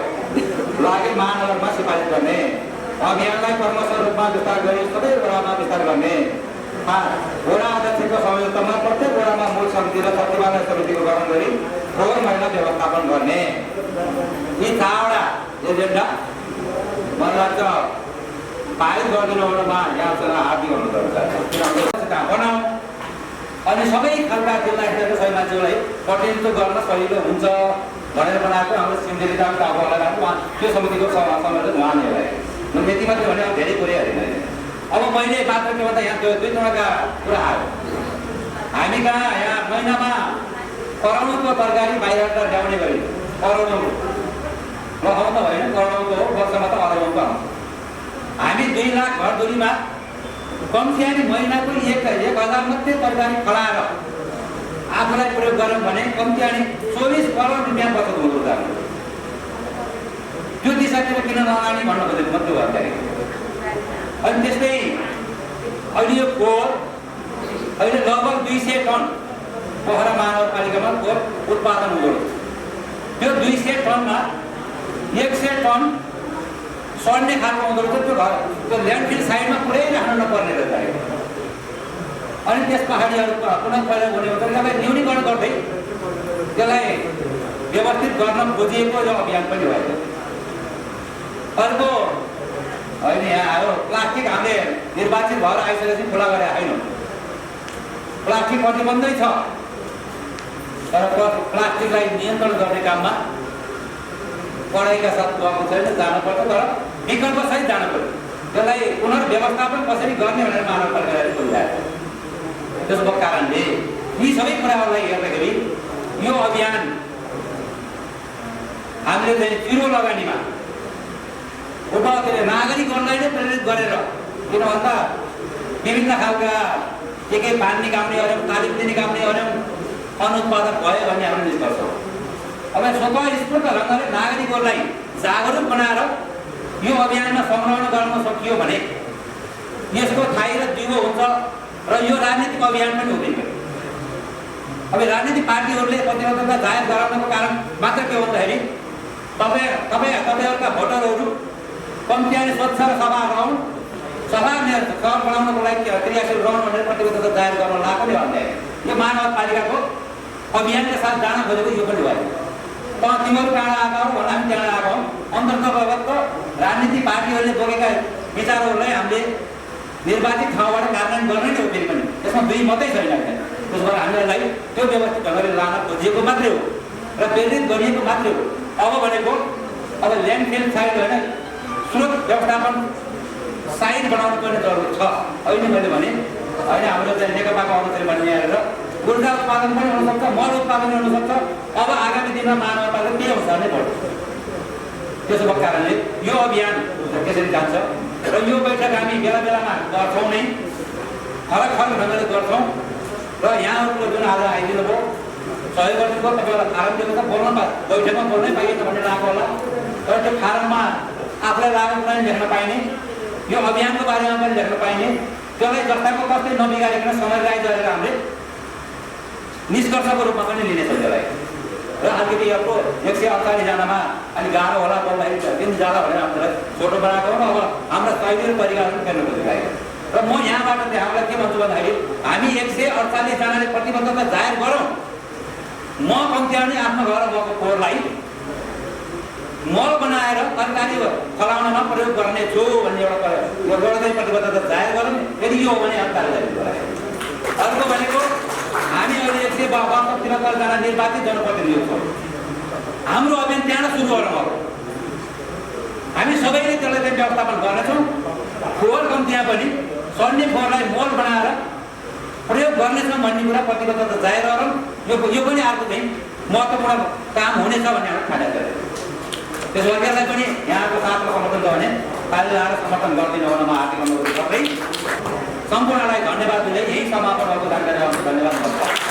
लागि महानगरमा सिफारिस गर्ने। अभियानलाई क्रमशः रूपमा विस्तार गरी सबै वडामा विस्तार गर्ने। वडा अध्यक्षको संयोजकमा प्रत्येक वडामा मूल समिति र सचिवालय समितिको गठन गरी फोहोर मैला व्यवस्थापन गर्ने। यी 4वटा एजेन्डा मलाई लाग्छ पारित गरिदिनु एउटामा यहाँसँग हार्दिक अनुरोध गर्छ बनाऊ अनि सबै खालका जिल्लाहरूका सबै मान्छेलाई प्रतिनिधित्व गर्न सजिलो हुन्छ भनेर बनाएको हाम्रो सिन्धेरी दामको अब लगाएको उहाँ त्यो समितिको संयोजक उहाँले म त्यति मात्रै भने अब धेरै कुरै होइन। अब मैले मात्र के भन्दा यहाँ त्यो 2 जनाका कुरा आयो हामी कहाँ यहाँ महिनामा करोडौँको तरकारी बाहिरबाट ल्याउने गरी करोडौँ लखाउँ त होइन करोडौँको हो वर्षमा त अरबौँको आउँछ। हामी 2 लाख घरधुरीमा कम्तीमा महिनाको 1000 मात्रै तरकारी फलाएर आफूलाई प्रयोग गरौँ भने कम्तीमा 24 करोड रुपियाँ बचत हुँदो रहेछ। त्यो दिशातिर किन नलाने भन्न खोजेको मात्रै हो त्यहाँदेखि। अनि त्यस्तै अहिले यो फोहोर अहिले लगभग 200 टन पोखरा महानगरपालिकामा फोहोर उत्पादन हुँदो रहेछ। त्यो 200 टनमा 100 टन सड्ने खालको हुँदो रहेछ। त्यो ल्यान्डफिल साइडमा पुरै राख्नु नपर्ने रहेछ। अनि त्यस पहाडीहरू पुनः पहिला हुने हो त्यसलाई न्यूनीकरण गर्दै त्यसलाई व्यवस्थित गर्न खोजिएको यो अभियान पनि भएको। अर्को होइन यहाँ आयो प्लास्टिक हामीले निर्वाचित भएर आइसकेपछि खुला गरेर होइन प्लास्टिक प्रतिबन्धै छ तर प्लास्टिकलाई नियन्त्रण गर्ने काममा पढाइका साथ गएको छैन जानुपर्छ तर विकल्पसहित जानुपर्छ। त्यसलाई पुनर्व्यवस्थापन कसरी गर्ने भनेर महानगरपालिकाले खोजिरहेको छ। त्यसको कारणले यी सबै कुराहरूलाई हेर्दाखेरि यो अभियान हामीले चाहिँ जिरो लगानीमा नागरिकहरूलाई नै प्रेरित गरेर किन भन्दा विभिन्न खालका के पानी निकाल्ने अऱ्यौँ तालिम निकाल्ने अऱ्यौँ अनुत्पादक भयो भन्ने हाम्रो निष्कर्ष हो। अब स्वतःस्फूर्त ढङ्गले नागरिकहरूलाई जागरुक बनाएर यो अभियानमा संलग्न गर्न सकियो भने यसको थाहै र दिगो हुन्छ र यो राजनीतिक अभियान पनि हुँदैन। अब राजनीतिक पार्टीहरूले प्रतिबद्धता जाहेर गराउनको कारण मात्र के भन्दाखेरि तपाईँहरूका भोटरहरू कम्तीमा स्वच्छ र सभा रहन् सभा सहर बनाउनको लागि क्रियाशील रहनु भनेर प्रतिबद्धता जाहेर गर्न लागेकोले भन्दा यो महानगरपालिकाको अभियानका साथ जान खोजेको यो पनि भयो। तिमीहरू कहाँ आएका हो भन्दा हामी त्यहाँ आएका हौँ। अन्तर्गत राजनीतिक पार्टीहरूले बोकेका विचारहरूलाई हामीले निर्वाचित ठाउँबाट कार्यान्वयन गर्ने नै हो। फेरि पनि त्यसमा 2 मात्रै छैन। त्यसबाट हामीलाई त्यो व्यवस्थित ढङ्गले लान खोजिएको मात्रै हो र प्रेरित गरिएको मात्रै हो। अब भनेको अब ल्यान्डफिल साइड होइन स्रोत व्यवस्थापन साइड बनाउनु पर्ने जरुरत छ। अहिले मैले भने होइन हाम्रो चाहिँ नेकपाको अनुसार भन्ने आएर ऊर्जा उत्पादन पनि हुनसक्छ मल उत्पादन हुनसक्छ। अब आगामी दिनमा महानगरपालिका के हुन्छ नै पर्छ। त्यसो भएको कारणले यो अभियान त्यसरी जान्छ र यो बैठक हामी बेला बेलामा गर्छौँ नै फरक फरक ढङ्गले गर्छौँ र यहाँहरूको जुन आज आइदिनु भयो सहयोग गरिदिनु भयो तपाईँलाई फारम दिएको छ बोल्न बैठकमा बोल्नै पाइएन भन्ने लागेको होला तर त्यो फारममा आफूलाई लागेको पनि लेख्न पाइने यो अभियानको बारेमा पनि लेख्न पाइने त्यसलाई जस्ताको कस्तै नबिगारिकन समयलाई गरेर हामीले निष्कर्षको रूपमा पनि लिनेछौँ त्यसलाई र अलिकति अर्को 148 जनामा अलि गाह्रो होला बोल्दाखेरि दिन जाला भनेर हामीलाई छोटो बनाएको हो। अब हाम्रा शैली तरिकाहरू पनि फेर्न खोजिरहेको र म यहाँबाट चाहिँ हामीलाई के भन्छु भन्दाखेरि हामी 148 जनाले प्रतिबद्धता जाहेर गरौँ। म कम्तीमा नै आफ्नो घर भएको फोहोरलाई मल बनाएर तरकारी फलाउनमा प्रयोग गर्नेछु भन्ने एउटा चाहिँ प्रतिबद्धता जाहेर गरौँ। यदि यो हो भने अन्तालाई अर्को भनेको हामी अहिले 172 जना निर्वाचित जनप्रतिनिधि छौँ। हाम्रो अभियान त्यहाँ सुरु गरौँ। अब हामी सबैले त्यसलाई चाहिँ व्यवस्थापन गर्नेछौँ। फोहोर कम्तीमा पनि सड्ने फोहोरलाई मल बनाएर प्रयोग गर्नेछौँ भन्ने कुरा प्रतिबद्धता जाहेर गरौँ। यो पनि अर्को चाहिँ महत्त्वपूर्ण काम हुनेछ भन्ने एउटा ठाडा गरे। त्यसो भए त्यसलाई पनि यहाँको साथमा समर्थन छ भने पालि लाएर समर्थन गरिदिनु हुन म हार्दिक अनुरोध गर्दै सम्पूर्णलाई धन्यवाद दिँदै यही समापन भएको जानकारी धन्यवाद।